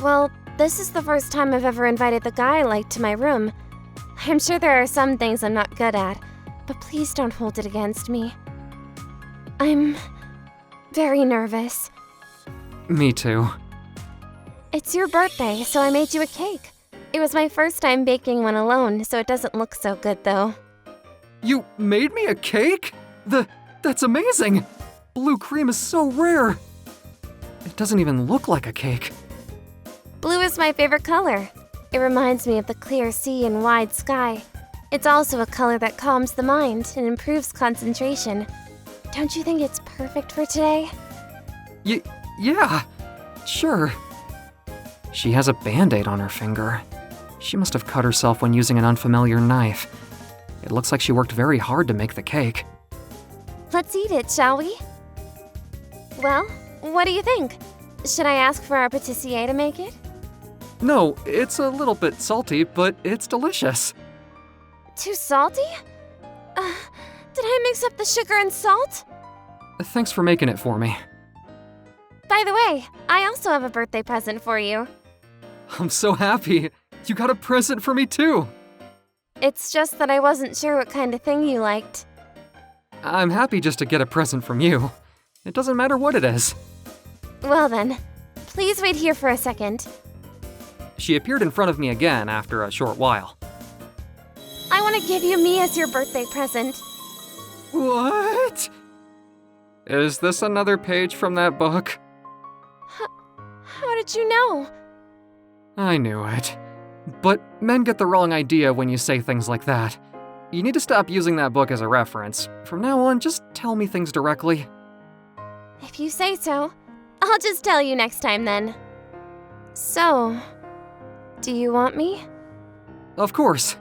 Well, this is the first time I've ever invited the guy I like to my room. I'm sure there are some things I'm not good at, but please don't hold it against me. I'm very nervous. Me too. It's your birthday, so I made you a cake. It was my first time baking one alone, so it doesn't look so good though. You made me a cake? That's amazing! Blue cream is so rare. It doesn't even look like a cake. Blue is my favorite color. It reminds me of the clear sea and wide sky. It's also a color that calms the mind and improves concentration. Don't you think it's perfect for today? Yeah, sure. She has a band-aid on her finger. She must have cut herself when using an unfamiliar knife. It looks like she worked very hard to make the cake. Let's eat it, shall we? Well, what do you think? Should I ask for our pâtissier to make it? No, it's a little bit salty, but it's delicious. Too salty? Did I mix up the sugar and salt? Thanks for making it for me. By the way, I also have a birthday present for you. I'm so happy. You got a present for me too. It's just that I wasn't sure what kind of thing you liked. I'm happy just to get a present from you. It doesn't matter what it is. Well then, please wait here for a second. She appeared in front of me again after a short while. I want to give you me as your birthday present. What? Is this another page from that book? How did you know? I knew it. But men get the wrong idea when you say things like that. You need to stop using that book as a reference. From now on, just tell me things directly. If you say so, I'll just tell you next time then. So, do you want me? Of course.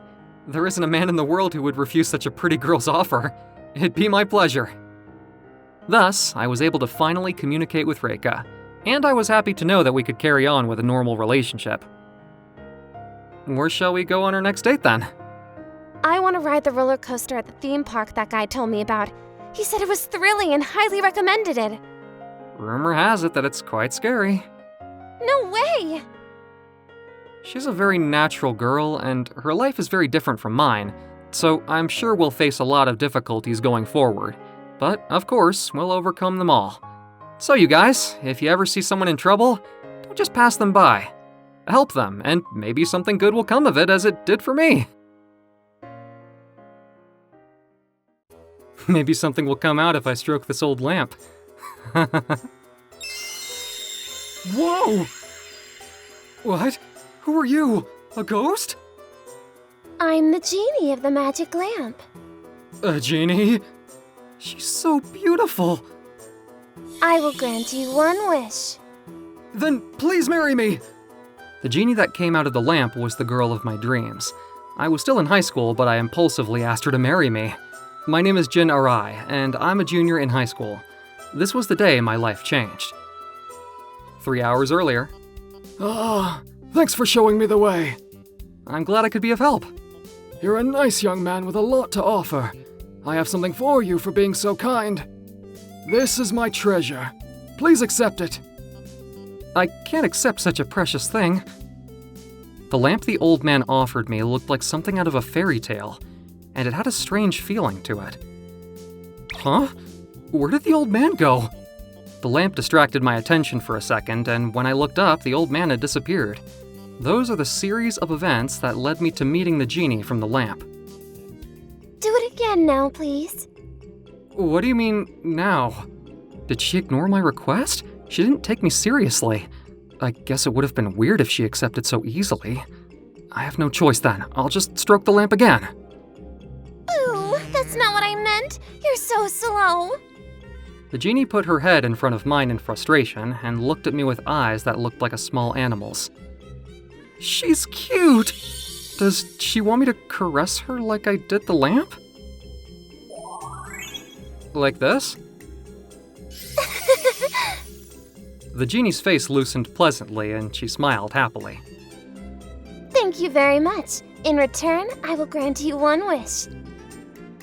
There isn't a man in the world who would refuse such a pretty girl's offer. It'd be my pleasure. Thus, I was able to finally communicate with Reika, and I was happy to know that we could carry on with a normal relationship. Where shall we go on our next date then? I want to ride the roller coaster at the theme park that guy told me about. He said it was thrilling and highly recommended it. Rumor has it that it's quite scary. No way! She's a very natural girl, and her life is very different from mine, so I'm sure we'll face a lot of difficulties going forward. But, of course, we'll overcome them all. So you guys, if you ever see someone in trouble, don't just pass them by. Help them, and maybe something good will come of it as it did for me. Maybe something will come out if I stroke this old lamp. What? you? What? Who are you? A ghost? I'm the genie of the magic lamp. A genie? She's so beautiful. I will grant you one wish. Then please marry me! The genie that came out of the lamp was the girl of my dreams. I was still in high school, but I impulsively asked her to marry me. My name is Jin Arai, and I'm a junior in high school. This was the day my life changed. 3 hours earlier. Ah, thanks for showing me the way. I'm glad I could be of help. You're a nice young man with a lot to offer. I have something for you for being so kind. This is my treasure. Please accept it. I can't accept such a precious thing. The lamp the old man offered me looked like something out of a fairy tale, and it had a strange feeling to it. Huh? Where did the old man go? The lamp distracted my attention for a second, and when I looked up, the old man had disappeared. Those are the series of events that led me to meeting the genie from the lamp. Do it again now, please. What do you mean, now? Did she ignore my request? She didn't take me seriously. I guess it would have been weird if she accepted so easily. I have no choice then. I'll just stroke the lamp again. Ooh, that's not what I meant. You're so slow. The genie put her head in front of mine in frustration and looked at me with eyes that looked like a small animal's. She's cute! Does she want me to caress her like I did the lamp? Like this? The genie's face loosened pleasantly and she smiled happily. Thank you very much. In return, I will grant you one wish.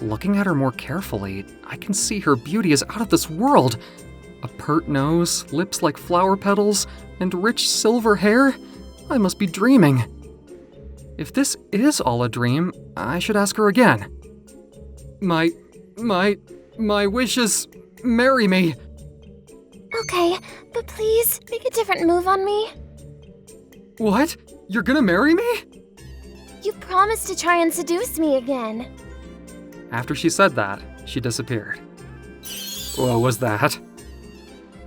Looking at her more carefully, I can see her beauty is out of this world. A pert nose, lips like flower petals, and rich silver hair. I must be dreaming. If this is all a dream, I should ask her again. My wish is marry me. Okay, but please make a different move on me. What? You're gonna marry me? You promised to try and seduce me again. After she said that, she disappeared. What was that?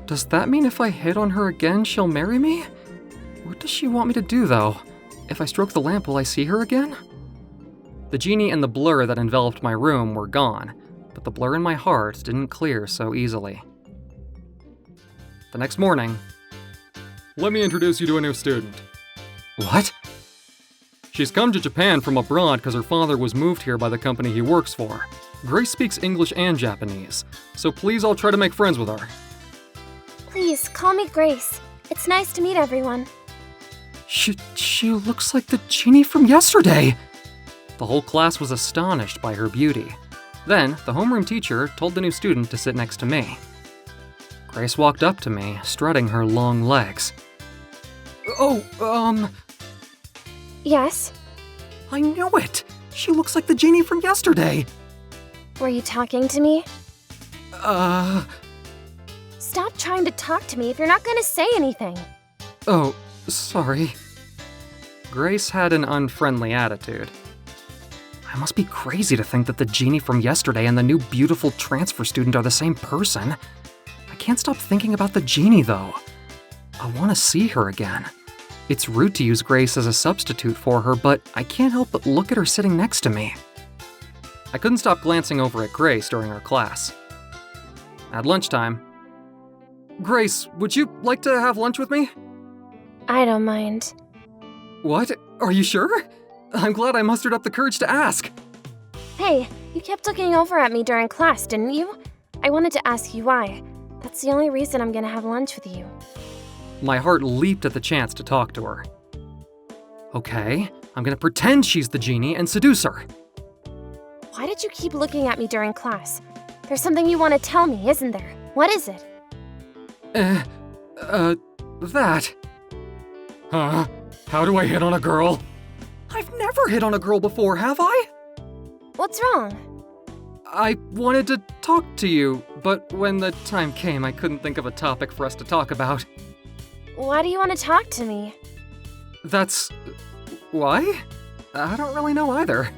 Does that mean if I hit on her again, she'll marry me? What does she want me to do, though? If I stroke the lamp, will I see her again? The genie and the blur that enveloped my room were gone, but the blur in my heart didn't clear so easily. The next morning, Let me introduce you to a new student. what? She's come to Japan from abroad because her father was moved here by the company he works for. Grace speaks English and Japanese, so please all try to make friends with her. Please, call me Grace. It's nice to meet everyone. She looks like the genie from yesterday. The whole class was astonished by her beauty. Then, the homeroom teacher told the new student to sit next to me. Grace walked up to me, strutting her long legs. Yes? I knew it! She looks like the genie from yesterday! Were you talking to me? Uh... Stop trying to talk to me if you're not gonna say anything. Oh, sorry. Grace had an unfriendly attitude. I must be crazy to think that the genie from yesterday and the new beautiful transfer student are the same person. I can't stop thinking about the genie, though. I want to see her again. It's rude to use Grace as a substitute for her, but I can't help but look at her sitting next to me. I couldn't stop glancing over at Grace during our class. At lunchtime, Grace, would you like to have lunch with me? I don't mind. What? Are you sure? I'm glad I mustered up the courage to ask. Hey, you kept looking over at me during class, didn't you? I wanted to ask you why. That's the only reason I'm gonna have lunch with you. My heart leaped at the chance to talk to her. Okay, I'm gonna pretend she's the genie and seduce her. Why did you keep looking at me during class? There's something you want to tell me, isn't there? What is it? That. Huh? How do I hit on a girl? I've never hit on a girl before, have I? What's wrong? I wanted to talk to you, but when the time came, I couldn't think of a topic for us to talk about. Why do you want to talk to me? That's... why? I don't really know either.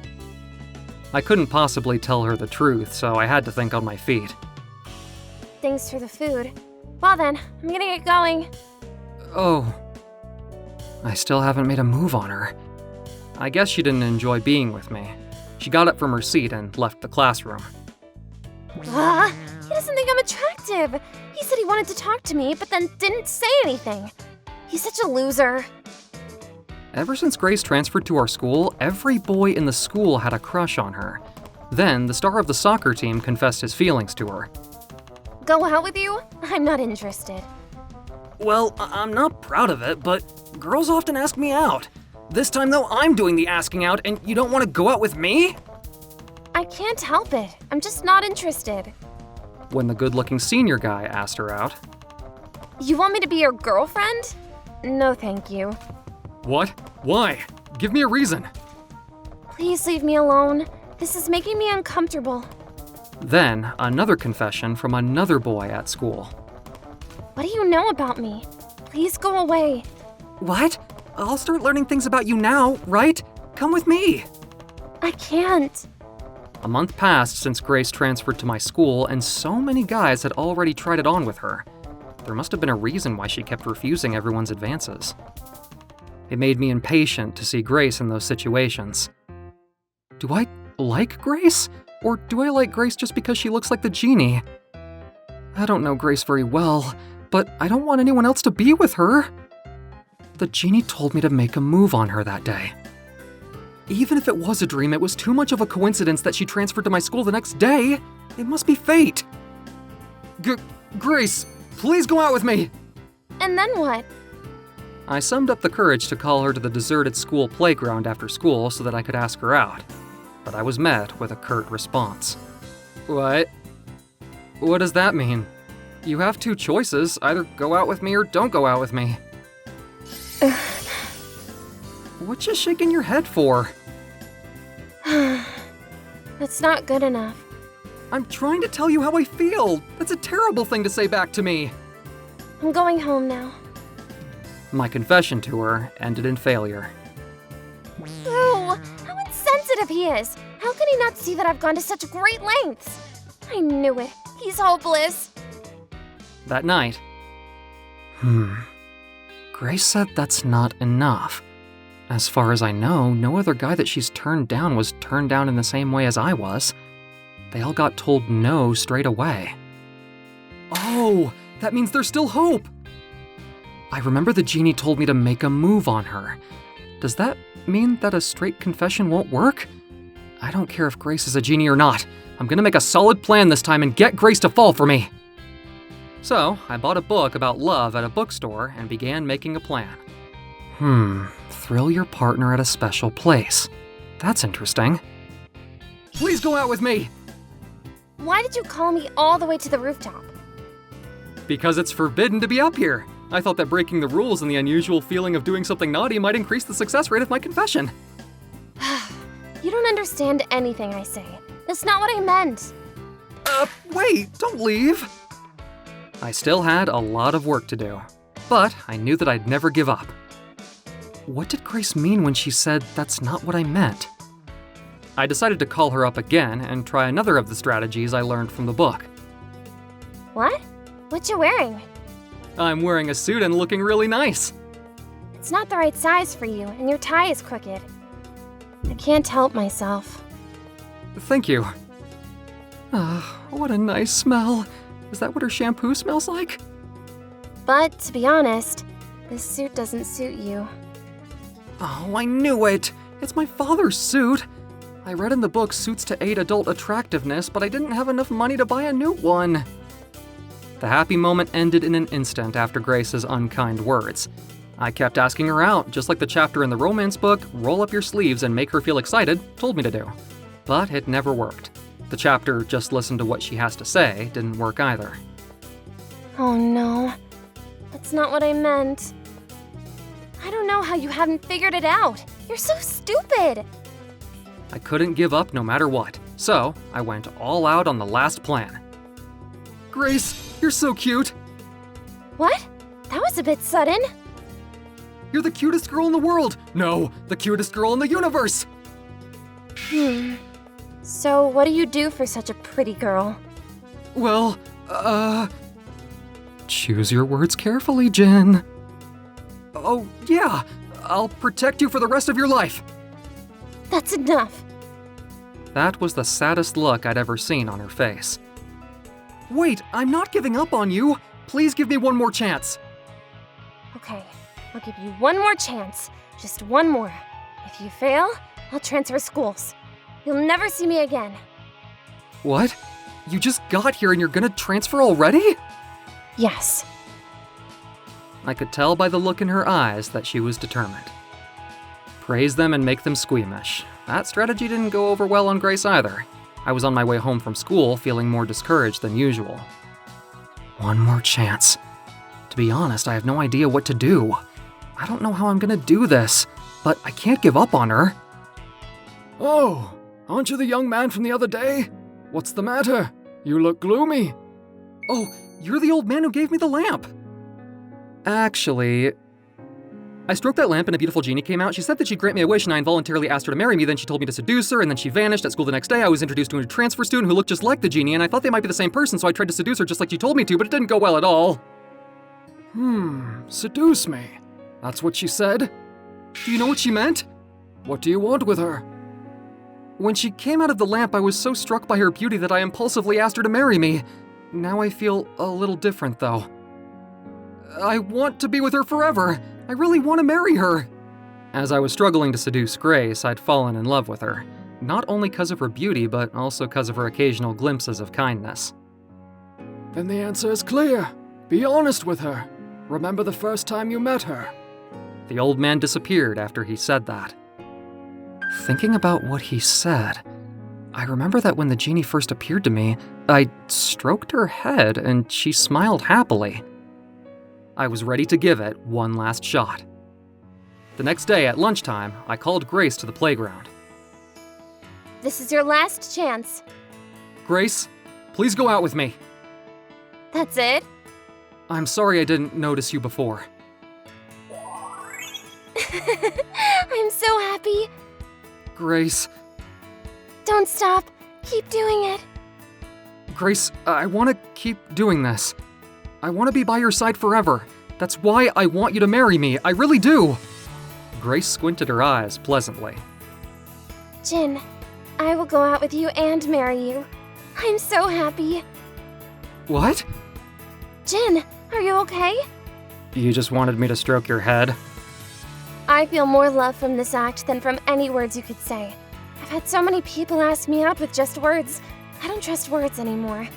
I couldn't possibly tell her the truth, so I had to think on my feet. Thanks for the food. Well then, I'm gonna get going. Oh. I still haven't made a move on her. I guess she didn't enjoy being with me. She got up from her seat and left the classroom. He doesn't think I'm attractive. He said he wanted to talk to me, but then didn't say anything. He's such a loser. Ever since Grace transferred to our school, every boy in the school had a crush on her. Then, the star of the soccer team confessed his feelings to her. Go out with you? I'm not interested. Well, I'm not proud of it, but girls often ask me out. This time, though, I'm doing the asking out, and you don't want to go out with me? I can't help it. I'm just not interested. When the good-looking senior guy asked her out. You want me to be your girlfriend? No, thank you. What? Why? Give me a reason. Please leave me alone. This is making me uncomfortable. Then, another confession from another boy at school. What do you know about me? Please go away. What? I'll start learning things about you now, right? Come with me. I can't. A month passed since Grace transferred to my school, and so many guys had already tried it on with her. There must have been a reason why she kept refusing everyone's advances. It made me impatient to see Grace in those situations. Do I like Grace? Or do I like Grace just because she looks like the genie? I don't know Grace very well, but I don't want anyone else to be with her. The genie told me to make a move on her that day. Even if it was a dream, it was too much of a coincidence that she transferred to my school the next day. It must be fate. Grace, please go out with me! And then what? I summed up the courage to call her to the deserted school playground after school so that I could ask her out. But I was met with a curt response. What? What does that mean? You have two choices, either go out with me or don't go out with me. What you shaking your head for? That's not good enough. I'm trying to tell you how I feel. That's a terrible thing to say back to me. I'm going home now. My confession to her ended in failure. Boo! How insensitive he is! How can he not see that I've gone to such great lengths? I knew it. He's hopeless. That night... Grace said that's not enough. As far as I know, no other guy that she's turned down was turned down in the same way as I was. They all got told no straight away. Oh, that means there's still hope! I remember the genie told me to make a move on her. Does that mean that a straight confession won't work? I don't care if Grace is a genie or not. I'm gonna make a solid plan this time and get Grace to fall for me. So, I bought a book about love at a bookstore and began making a plan. Thrill your partner at a special place. That's interesting. Please go out with me! Why did you call me all the way to the rooftop? Because it's forbidden to be up here. I thought that breaking the rules and the unusual feeling of doing something naughty might increase the success rate of my confession. You don't understand anything I say. That's not what I meant. Wait, don't leave! I still had a lot of work to do, but I knew that I'd never give up. What did Grace mean when she said that's not what I meant? I decided to call her up again and try another of the strategies I learned from the book. What? What you wearing? I'm wearing a suit and looking really nice. It's not the right size for you, and your tie is crooked. I can't help myself. Thank you. What a nice smell. Is that what her shampoo smells like? But, to be honest, this suit doesn't suit you. Oh, I knew it! It's my father's suit. I read in the book suits to aid adult attractiveness, but I didn't have enough money to buy a new one. The happy moment ended in an instant after Grace's unkind words. I kept asking her out, just like the chapter in the romance book, roll up your sleeves and make her feel excited, told me to do. But it never worked. The chapter, just listen to what she has to say, didn't work either. Oh no. That's not what I meant. I don't know how you haven't figured it out. You're so stupid. I couldn't give up no matter what, so I went all out on the last plan. Grace, you're so cute. What? That was a bit sudden. You're the cutest girl in the world. No, the cutest girl in the universe. So what do you do for such a pretty girl? Well, choose your words carefully, Jen. Oh, yeah. I'll protect you for the rest of your life. That's enough. That was the saddest look I'd ever seen on her face. Wait, I'm not giving up on you. Please give me one more chance. Okay, I'll give you one more chance. Just one more. If you fail, I'll transfer schools. You'll never see me again. What? You just got here and you're gonna transfer already? Yes. I could tell by the look in her eyes that she was determined. Praise them and make them squeamish. That strategy didn't go over well on Grace either. I was on my way home from school feeling more discouraged than usual. One more chance. To be honest, I have no idea what to do. I don't know how I'm gonna do this, but I can't give up on her. Oh, aren't you the young man from the other day? What's the matter? You look gloomy. Oh, you're the old man who gave me the lamp. Actually, I stroked that lamp and a beautiful genie came out. She said that she'd grant me a wish and I involuntarily asked her to marry me. Then she told me to seduce her and then she vanished. At school the next day, I was introduced to a transfer student who looked just like the genie and I thought they might be the same person, so I tried to seduce her just like she told me to, but it didn't go well at all. Seduce me. That's what she said? Do you know what she meant? What do you want with her? When she came out of the lamp, I was so struck by her beauty that I impulsively asked her to marry me. Now I feel a little different, though. I want to be with her forever. I really want to marry her. As I was struggling to seduce Grace, I'd fallen in love with her. Not only because of her beauty, but also because of her occasional glimpses of kindness. Then the answer is clear. Be honest with her. Remember the first time you met her. The old man disappeared after he said that. Thinking about what he said, I remember that when the genie first appeared to me, I stroked her head and she smiled happily. I was ready to give it one last shot. The next day at lunchtime, I called Grace to the playground. This is your last chance. Grace, please go out with me. That's it? I'm sorry I didn't notice you before. I'm so happy. Grace. Don't stop. Keep doing it. Grace, I want to keep doing this. I want to be by your side forever. That's why I want you to marry me. I really do. Grace squinted her eyes pleasantly. Jin, I will go out with you and marry you. I'm so happy. What? Jin, are you okay? You just wanted me to stroke your head? I feel more love from this act than from any words you could say. I've had so many people ask me out with just words. I don't trust words anymore.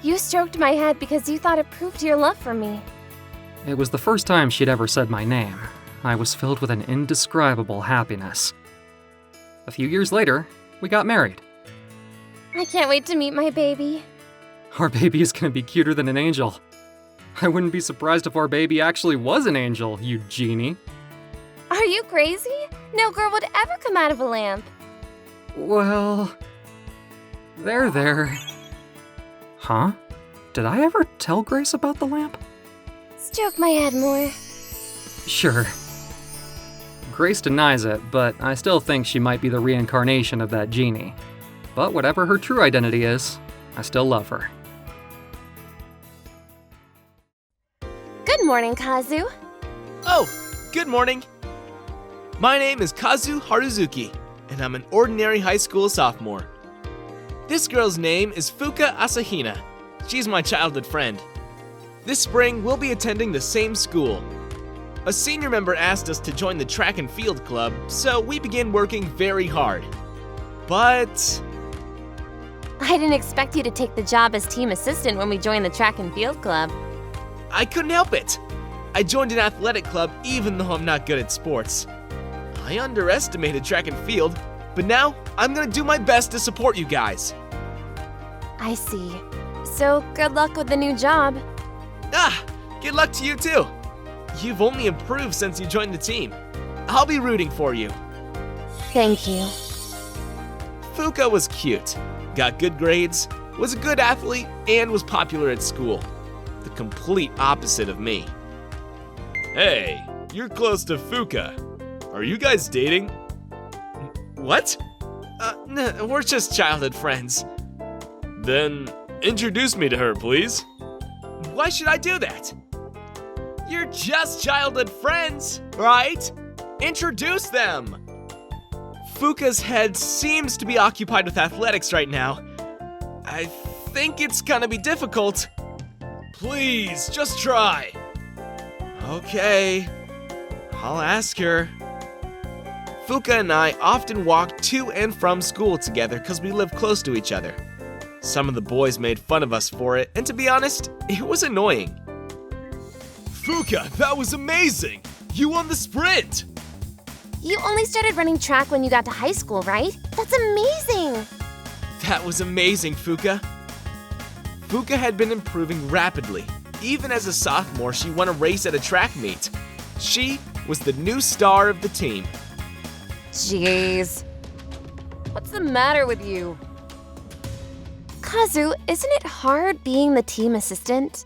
You stroked my head because you thought it proved your love for me. It was the first time she'd ever said my name. I was filled with an indescribable happiness. A few years later, we got married. I can't wait to meet my baby. Our baby is gonna be cuter than an angel. I wouldn't be surprised if our baby actually was an angel, you genie. Are you crazy? No girl would ever come out of a lamp. Well, there. Huh? Did I ever tell Grace about the lamp? Stroke my head more. Sure. Grace denies it, but I still think she might be the reincarnation of that genie. But whatever her true identity is, I still love her. Good morning, Kazu. Oh, good morning. My name is Kazu Haruzuki, and I'm an ordinary high school sophomore. This girl's name is Fuka Asahina. She's my childhood friend. This spring, we'll be attending the same school. A senior member asked us to join the track and field club, so we began working very hard. But I didn't expect you to take the job as team assistant when we joined the track and field club. I couldn't help it. I joined an athletic club even though I'm not good at sports. I underestimated track and field, but now I'm gonna do my best to support you guys. I see. So good luck with the new job. Good luck to you too. You've only improved since you joined the team. I'll be rooting for you. Thank you. Fuka was cute, got good grades, was a good athlete, and was popular at school. The complete opposite of me. Hey, you're close to Fuka. Are you guys dating? What? No, we're just childhood friends. Then introduce me to her, please. Why should I do that? You're just childhood friends, right? Introduce them! Fuka's head seems to be occupied with athletics right now. I think it's gonna be difficult. Please, just try. Okay, I'll ask her. Fuka and I often walk to and from school together because we live close to each other. Some of the boys made fun of us for it, and to be honest, it was annoying. Fuka, that was amazing! You won the sprint! You only started running track when you got to high school, right? That's amazing! That was amazing, Fuka. Fuka had been improving rapidly. Even as a sophomore, she won a race at a track meet. She was the new star of the team. Jeez. What's the matter with you? Kazu, isn't it hard being the team assistant?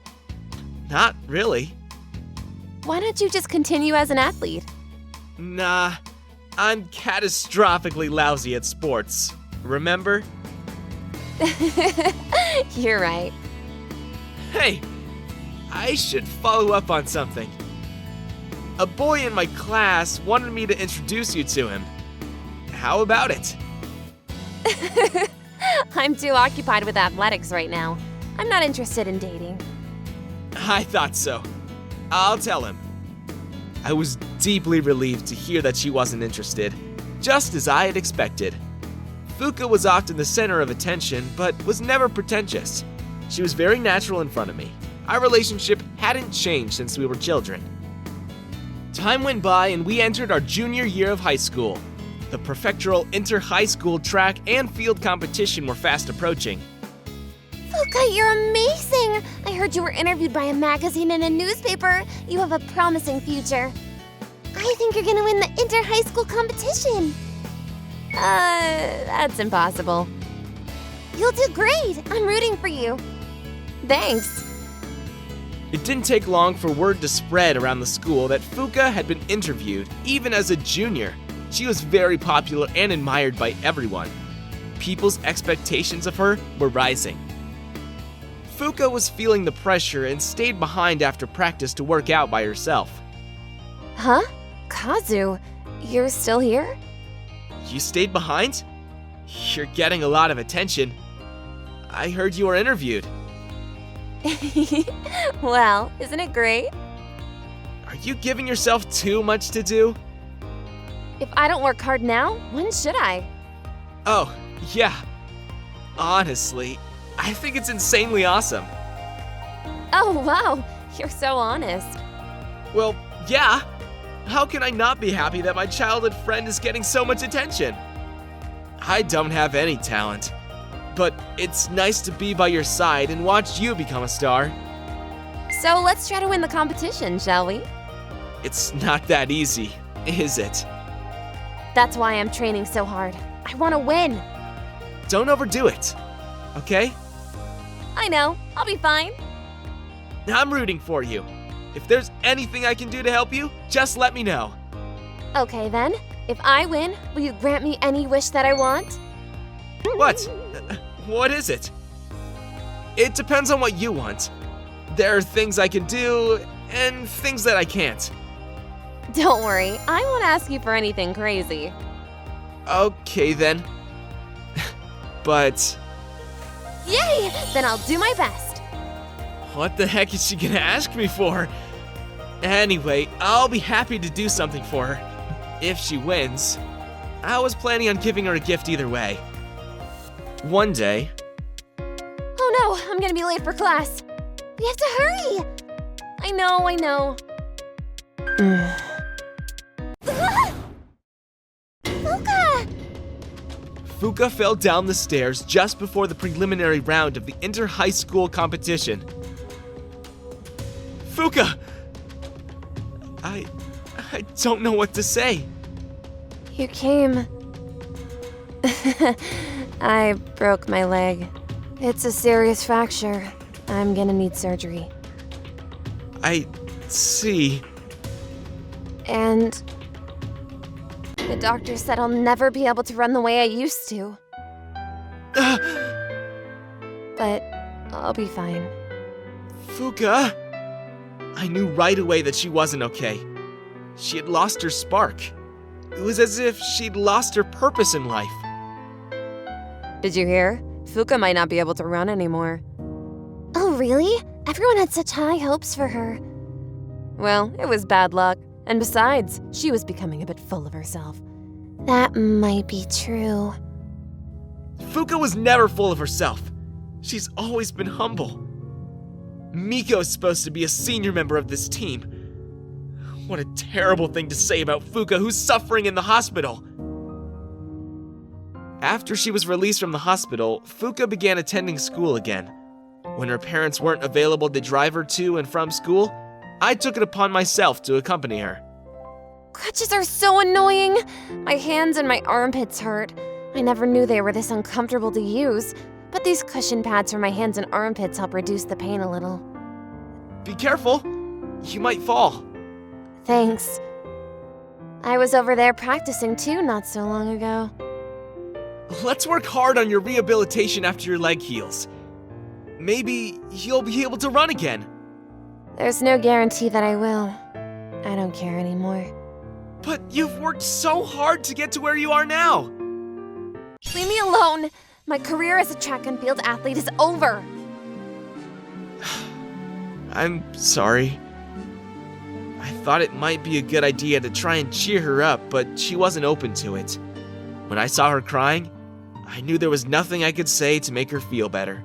Not really. Why don't you just continue as an athlete? Nah, I'm catastrophically lousy at sports. Remember? You're right. Hey, I should follow up on something. A boy in my class wanted me to introduce you to him. How about it? I'm too occupied with athletics right now. I'm not interested in dating. I thought so. I'll tell him. I was deeply relieved to hear that she wasn't interested, just as I had expected. Fuka was often the center of attention, but was never pretentious. She was very natural in front of me. Our relationship hadn't changed since we were children. Time went by and we entered our junior year of high school. The prefectural inter-high school track and field competition were fast approaching. Fuka, you're amazing! I heard you were interviewed by a magazine and a newspaper. You have a promising future. I think you're gonna win the inter-high school competition. That's impossible. You'll do great. I'm rooting for you. Thanks. It didn't take long for word to spread around the school that Fuka had been interviewed, even as a junior. She was very popular and admired by everyone. People's expectations of her were rising. Fuka was feeling the pressure and stayed behind after practice to work out by herself. Huh? Kazu, you're still here? You stayed behind? You're getting a lot of attention. I heard you were interviewed. Well, isn't it great? Are you giving yourself too much to do? If I don't work hard now, when should I? Oh, yeah. Honestly, I think it's insanely awesome. Oh, wow. You're so honest. Well, yeah. How can I not be happy that my childhood friend is getting so much attention? I don't have any talent, but it's nice to be by your side and watch you become a star. So let's try to win the competition, shall we? It's not that easy, is it? That's why I'm training so hard. I want to win. Don't overdo it, okay? I know. I'll be fine. I'm rooting for you. If there's anything I can do to help you, just let me know. Okay then. If I win, will you grant me any wish that I want? What? What is it? It depends on what you want. There are things I can do and things that I can't. Don't worry. I won't ask you for anything crazy. Okay then. But... Yay! Then I'll do my best. What the heck is she gonna ask me for? Anyway, I'll be happy to do something for her, if she wins. I was planning on giving her a gift either way. One day... Oh no, I'm gonna be late for class. We have to hurry! I know. Fuka! Fuka fell down the stairs just before the preliminary round of the inter-high school competition. Fuka! I don't know what to say. You came. I broke my leg. It's a serious fracture. I'm gonna need surgery. I see. And the doctor said I'll never be able to run the way I used to. But I'll be fine. Fuka, I knew right away that she wasn't okay. She had lost her spark. It was as if she'd lost her purpose in life. Did you hear? Fuka might not be able to run anymore. Oh, really? Everyone had such high hopes for her. Well, it was bad luck. And besides, she was becoming a bit full of herself. That might be true. Fuka was never full of herself. She's always been humble. Miko's supposed to be a senior member of this team. What a terrible thing to say about Fuka, who's suffering in the hospital. After she was released from the hospital, Fuka began attending school again. When her parents weren't available to drive her to and from school, I took it upon myself to accompany her. Crutches are so annoying. My hands and my armpits hurt. I never knew they were this uncomfortable to use, but these cushion pads for my hands and armpits help reduce the pain a little. Be careful, you might fall. Thanks. I was over there practicing too not so long ago. Let's work hard on your rehabilitation after your leg heals. Maybe you'll be able to run again. There's no guarantee that I will. I don't care anymore. But you've worked so hard to get to where you are now. Leave me alone. My career as a track and field athlete is over. I'm sorry. I thought it might be a good idea to try and cheer her up, but she wasn't open to it. When I saw her crying, I knew there was nothing I could say to make her feel better.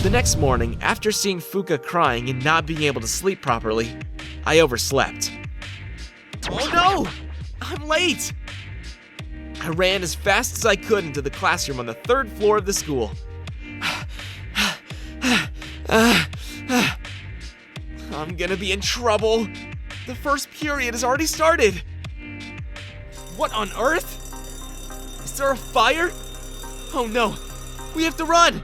The next morning, after seeing Fuka crying and not being able to sleep properly, I overslept. Oh no! I'm late! I ran as fast as I could into the classroom on the 3rd floor of the school. I'm gonna be in trouble. The first period has already started. What on earth? Is there a fire? Oh no, we have to run!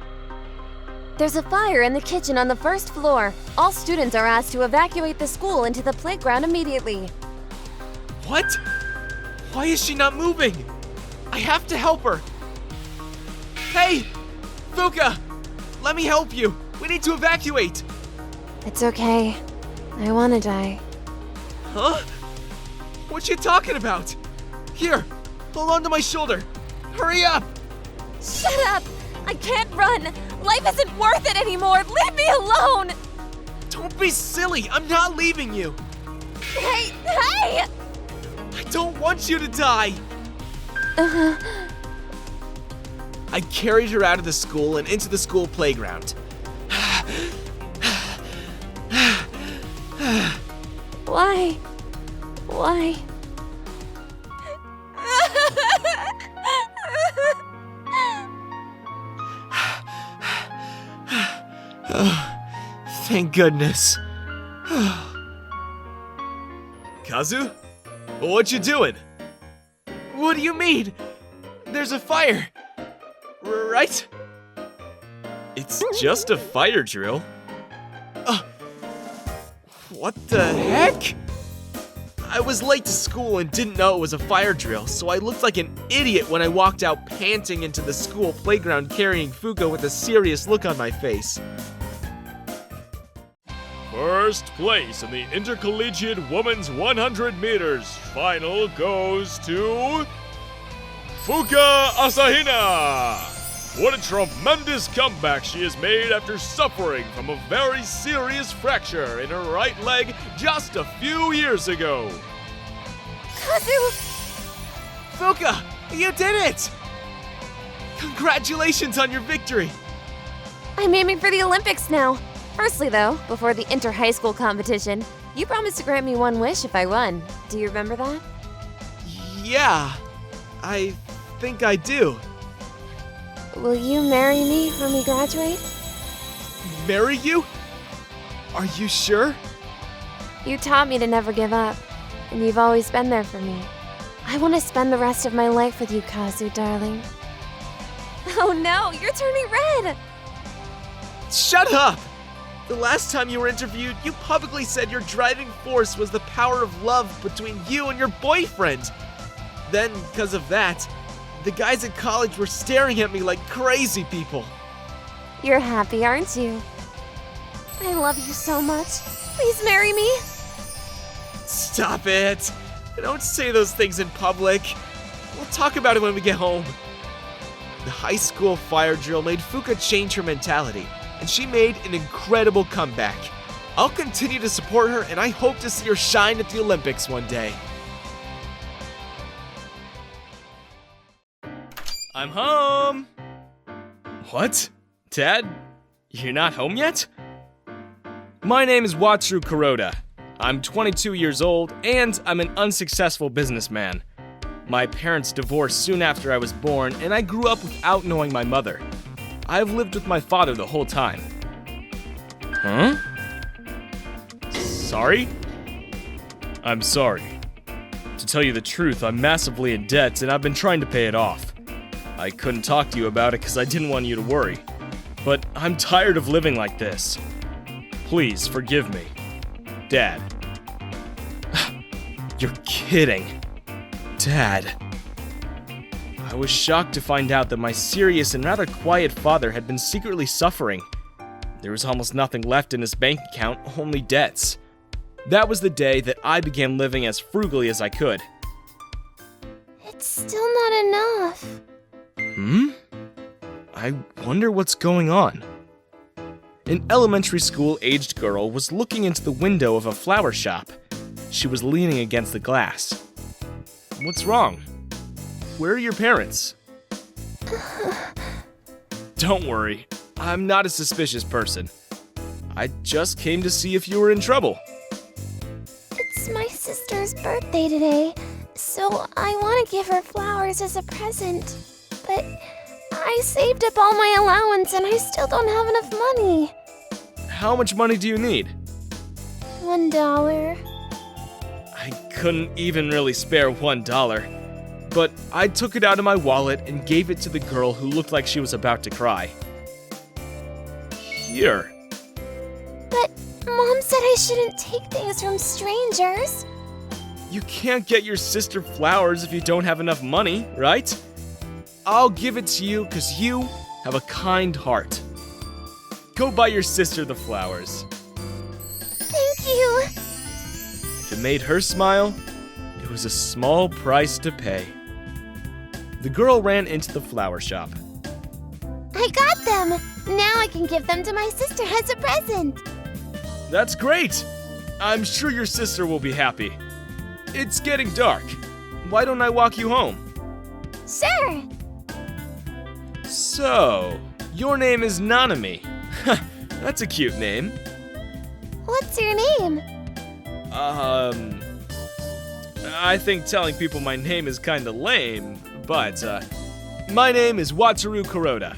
There's a fire in the kitchen on the 1st floor. All students are asked to evacuate the school into the playground immediately. What? Why is she not moving? I have to help her. Hey, Fuka, let me help you. We need to evacuate. It's okay. I want to die. Huh? What you talking about? Here, hold on to my shoulder. Hurry up. Shut up! I can't run! Life isn't worth it anymore! Leave me alone! Don't be silly. I'm not leaving you. Hey! Hey! I don't want you to die. I carried her out of the school and into the school playground. Why? Why? Thank goodness. Kazu? What you doing? What do you mean? There's a fire, right? It's just a fire drill. What the heck? I was late to school and didn't know it was a fire drill, so I looked like an idiot when I walked out panting into the school playground carrying Fuka with a serious look on my face. First place in the Intercollegiate Women's 100 meters final goes to Fuka Asahina! What a tremendous comeback she has made after suffering from a very serious fracture in her right leg just a few years ago. Kazu! Fuka, you did it! Congratulations on your victory! I'm aiming for the Olympics now. Firstly, though, before the inter-high school competition, you promised to grant me one wish if I won. Do you remember that? Yeah, I think I do. Will you marry me when we graduate? Marry you? Are you sure? You taught me to never give up, and you've always been there for me. I want to spend the rest of my life with you, Kazu, darling. Oh no, you're turning red! Shut up! The last time you were interviewed, you publicly said your driving force was the power of love between you and your boyfriend. Then, because of that, the guys at college were staring at me like crazy people. You're happy, aren't you? I love you so much. Please marry me. Stop it. Don't say those things in public. We'll talk about it when we get home. The high school fire drill made Fuka change her mentality, and she made an incredible comeback. I'll continue to support her, and I hope to see her shine at the Olympics one day. I'm home! What? Dad? You're not home yet? My name is Wataru Kuroda. I'm 22 years old, and I'm an unsuccessful businessman. My parents divorced soon after I was born, and I grew up without knowing my mother. I've lived with my father the whole time. Huh? Sorry? I'm sorry. To tell you the truth, I'm massively in debt, and I've been trying to pay it off. I couldn't talk to you about it because I didn't want you to worry. But I'm tired of living like this. Please forgive me. Dad. You're kidding. Dad. I was shocked to find out that my serious and rather quiet father had been secretly suffering. There was almost nothing left in his bank account, only debts. That was the day that I began living as frugally as I could. It's still not enough. I wonder what's going on. An elementary school-aged girl was looking into the window of a flower shop. She was leaning against the glass. What's wrong? Where are your parents? Don't worry, I'm not a suspicious person. I just came to see if you were in trouble. It's my sister's birthday today, so I want to give her flowers as a present. But I saved up all my allowance and I still don't have enough money. How much money do you need? $1. I couldn't even really spare $1, but I took it out of my wallet and gave it to the girl who looked like she was about to cry. Here. But Mom said I shouldn't take things from strangers. You can't get your sister flowers if you don't have enough money, right? I'll give it to you because you have a kind heart. Go buy your sister the flowers. Thank you. If it made her smile, it was a small price to pay. The girl ran into the flower shop. I got them. Now I can give them to my sister as a present. That's great. I'm sure your sister will be happy. It's getting dark. Why don't I walk you home? Sure. So, your name is Nanami. That's a cute name. What's your name? I think telling people my name is kinda lame, but, my name is Wataru Kuroda.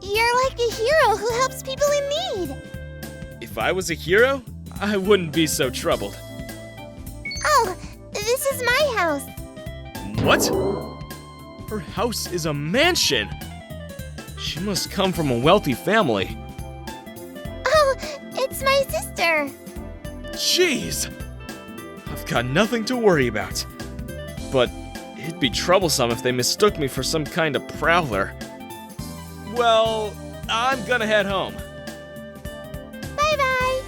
You're like a hero who helps people in need. If I was a hero, I wouldn't be so troubled. Oh, this is my house. What? Her house is a mansion. She must come from a wealthy family. Oh, it's my sister. Jeez! I've got nothing to worry about. But it'd be troublesome if they mistook me for some kind of prowler. Well, I'm gonna head home. Bye-bye.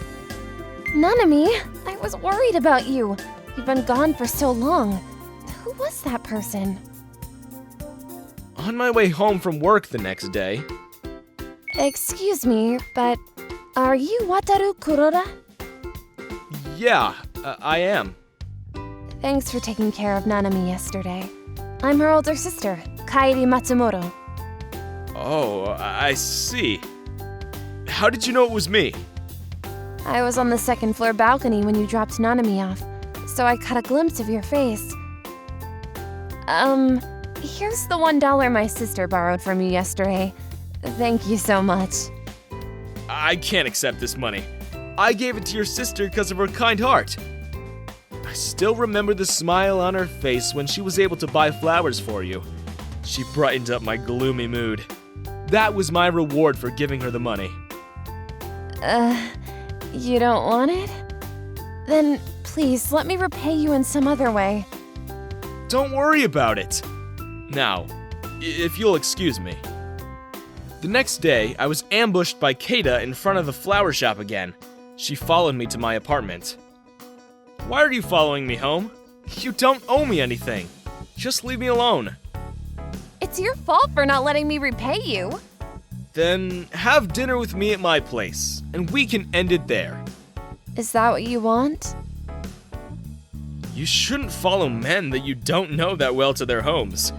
Nanami, I was worried about you. You've been gone for so long. Who was that person? On my way home from work the next day. Excuse me, but are you Wataru Kuroda? Yeah, I am. Thanks for taking care of Nanami yesterday. I'm her older sister, Kairi Matsumoto. Oh, I see. How did you know it was me? I was on the second floor balcony when you dropped Nanami off, so I caught a glimpse of your face. Here's the $1 my sister borrowed from you yesterday. Thank you so much. I can't accept this money. I gave it to your sister because of her kind heart. I still remember the smile on her face when she was able to buy flowers for you. She brightened up my gloomy mood. That was my reward for giving her the money. You don't want it? Then please let me repay you in some other way. Don't worry about it. Now, if you'll excuse me. The next day, I was ambushed by Keita in front of the flower shop again. She followed me to my apartment. Why are you following me home? You don't owe me anything. Just leave me alone. It's your fault for not letting me repay you. Then have dinner with me at my place, and we can end it there. Is that what you want? You shouldn't follow men that you don't know that well to their homes.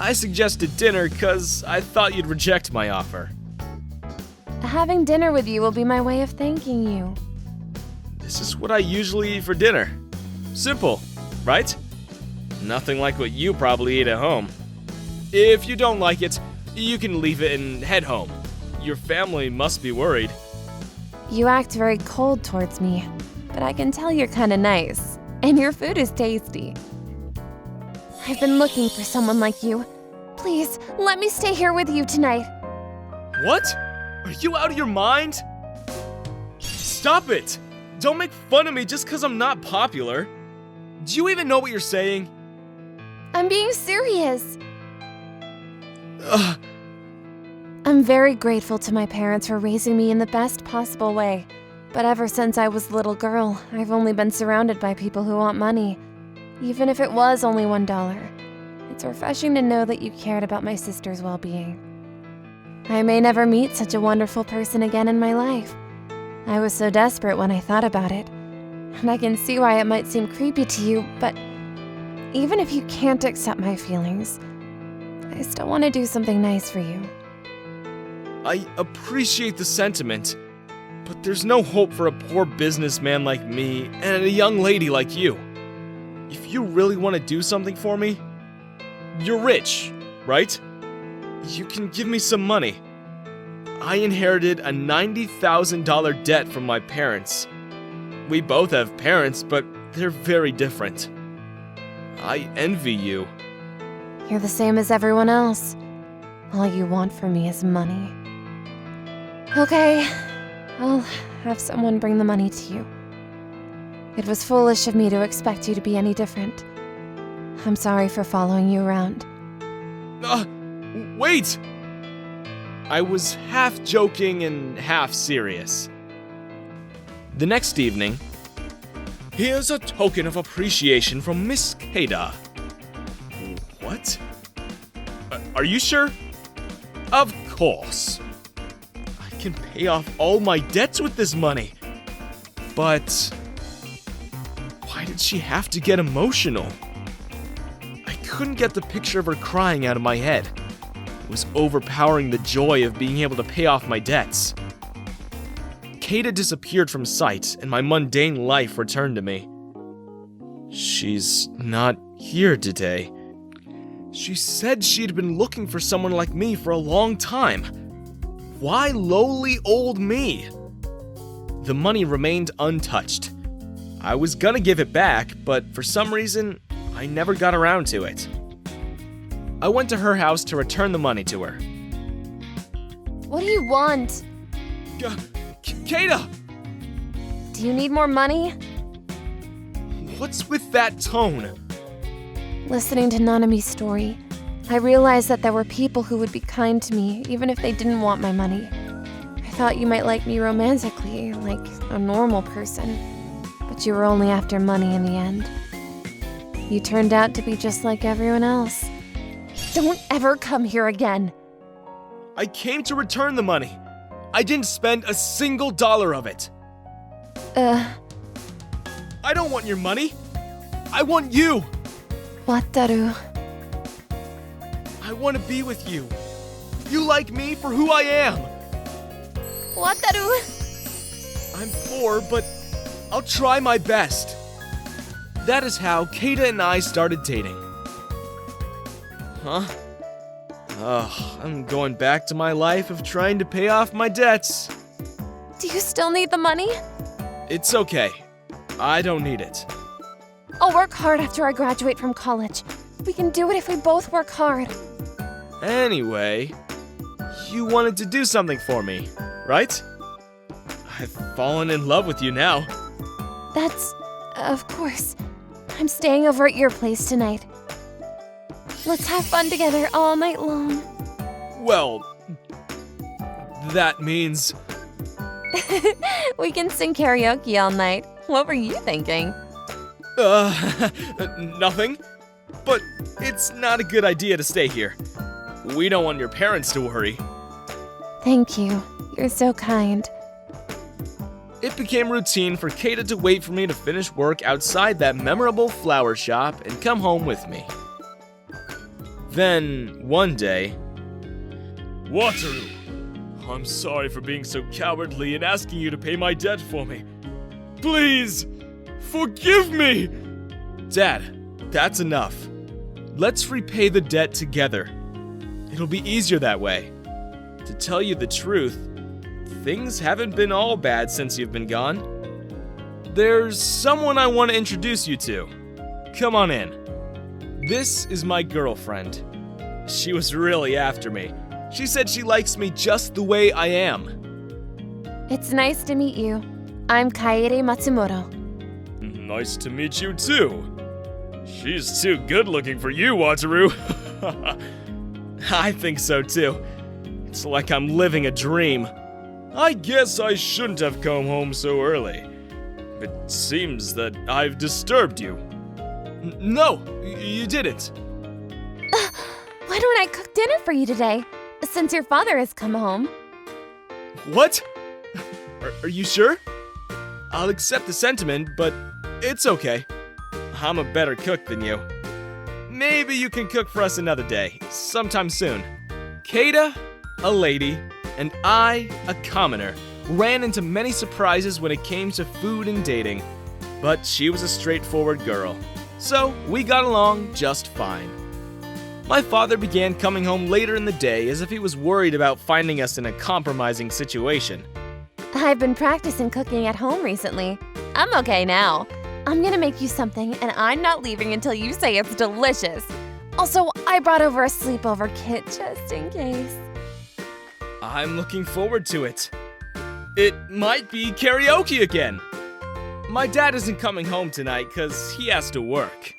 I suggested dinner because I thought you'd reject my offer. Having dinner with you will be my way of thanking you. This is what I usually eat for dinner. Simple, right? Nothing like what you probably eat at home. If you don't like it, you can leave it and head home. Your family must be worried. You act very cold towards me, but I can tell you're kinda nice, and your food is tasty. I've been looking for someone like you. Please, let me stay here with you tonight. What? Are you out of your mind? Stop it! Don't make fun of me just because I'm not popular. Do you even know what you're saying? I'm being serious. I'm very grateful to my parents for raising me in the best possible way. But ever since I was a little girl, I've only been surrounded by people who want money. Even if it was only $1. It's refreshing to know that you cared about my sister's well-being. I may never meet such a wonderful person again in my life. I was so desperate when I thought about it. And I can see why it might seem creepy to you, but even if you can't accept my feelings, I still want to do something nice for you. I appreciate the sentiment, but there's no hope for a poor businessman like me and a young lady like you. If you really want to do something for me, you're rich, right? You can give me some money. I inherited a $90,000 debt from my parents. We both have parents, but they're very different. I envy you. You're the same as everyone else. All you want from me is money. Okay, I'll have someone bring the money to you. It was foolish of me to expect you to be any different. I'm sorry for following you around. Wait! I was half joking and half serious. The next evening, here's a token of appreciation from Miss Keita. What? Are you sure? Of course. I can pay off all my debts with this money. But why did she have to get emotional? I couldn't get the picture of her crying out of my head. It was overpowering the joy of being able to pay off my debts. Keita disappeared from sight, and my mundane life returned to me. She's not here today. She said she'd been looking for someone like me for a long time. Why lowly old me? The money remained untouched. I was gonna give it back, but for some reason, I never got around to it. I went to her house to return the money to her. What do you want? Keita! Do you need more money? What's with that tone? Listening to Nanami's story, I realized that there were people who would be kind to me even if they didn't want my money. I thought you might like me romantically, like a normal person, but you were only after money in the end. You turned out to be just like everyone else. Don't ever come here again. I came to return the money. I didn't spend a single dollar of it. I don't want your money. I want you. Wataru. I want to be with you. You like me for who I am. Wataru. I'm poor, but I'll try my best. That is how Keita and I started dating. Huh? I'm going back to my life of trying to pay off my debts. Do you still need the money? It's okay. I don't need it. I'll work hard after I graduate from college. We can do it if we both work hard. Anyway, you wanted to do something for me, right? I've fallen in love with you now. That's... of course. I'm staying over at your place tonight. Let's have fun together all night long. Well, that means... We can sing karaoke all night. What were you thinking? Nothing. But it's not a good idea to stay here. We don't want your parents to worry. Thank you. You're so kind. It became routine for Keita to wait for me to finish work outside that memorable flower shop and come home with me. Then, one day... Wataru, I'm sorry for being so cowardly and asking you to pay my debt for me. Please, forgive me! Dad, that's enough. Let's repay the debt together. It'll be easier that way. To tell you the truth, things haven't been all bad since you've been gone. There's someone I want to introduce you to. Come on in. This is my girlfriend. She was really after me. She said she likes me just the way I am. It's nice to meet you. I'm Kaede Matsumoto. Nice to meet you too. She's too good looking for you, Wataru. I think so too. It's like I'm living a dream. I guess I shouldn't have come home so early. It seems that I've disturbed you. No, you didn't. Why don't I cook dinner for you today, since your father has come home? What? Are you sure? I'll accept the sentiment, but it's okay. I'm a better cook than you. Maybe you can cook for us another day, sometime soon. Keita, a lady, and I, a commoner, ran into many surprises when it came to food and dating. But she was a straightforward girl, so we got along just fine. My father began coming home later in the day as if he was worried about finding us in a compromising situation. I've been practicing cooking at home recently. I'm okay now. I'm gonna make you something, and I'm not leaving until you say it's delicious. Also, I brought over a sleepover kit just in case. I'm looking forward to it. It might be karaoke again. My dad isn't coming home tonight because he has to work.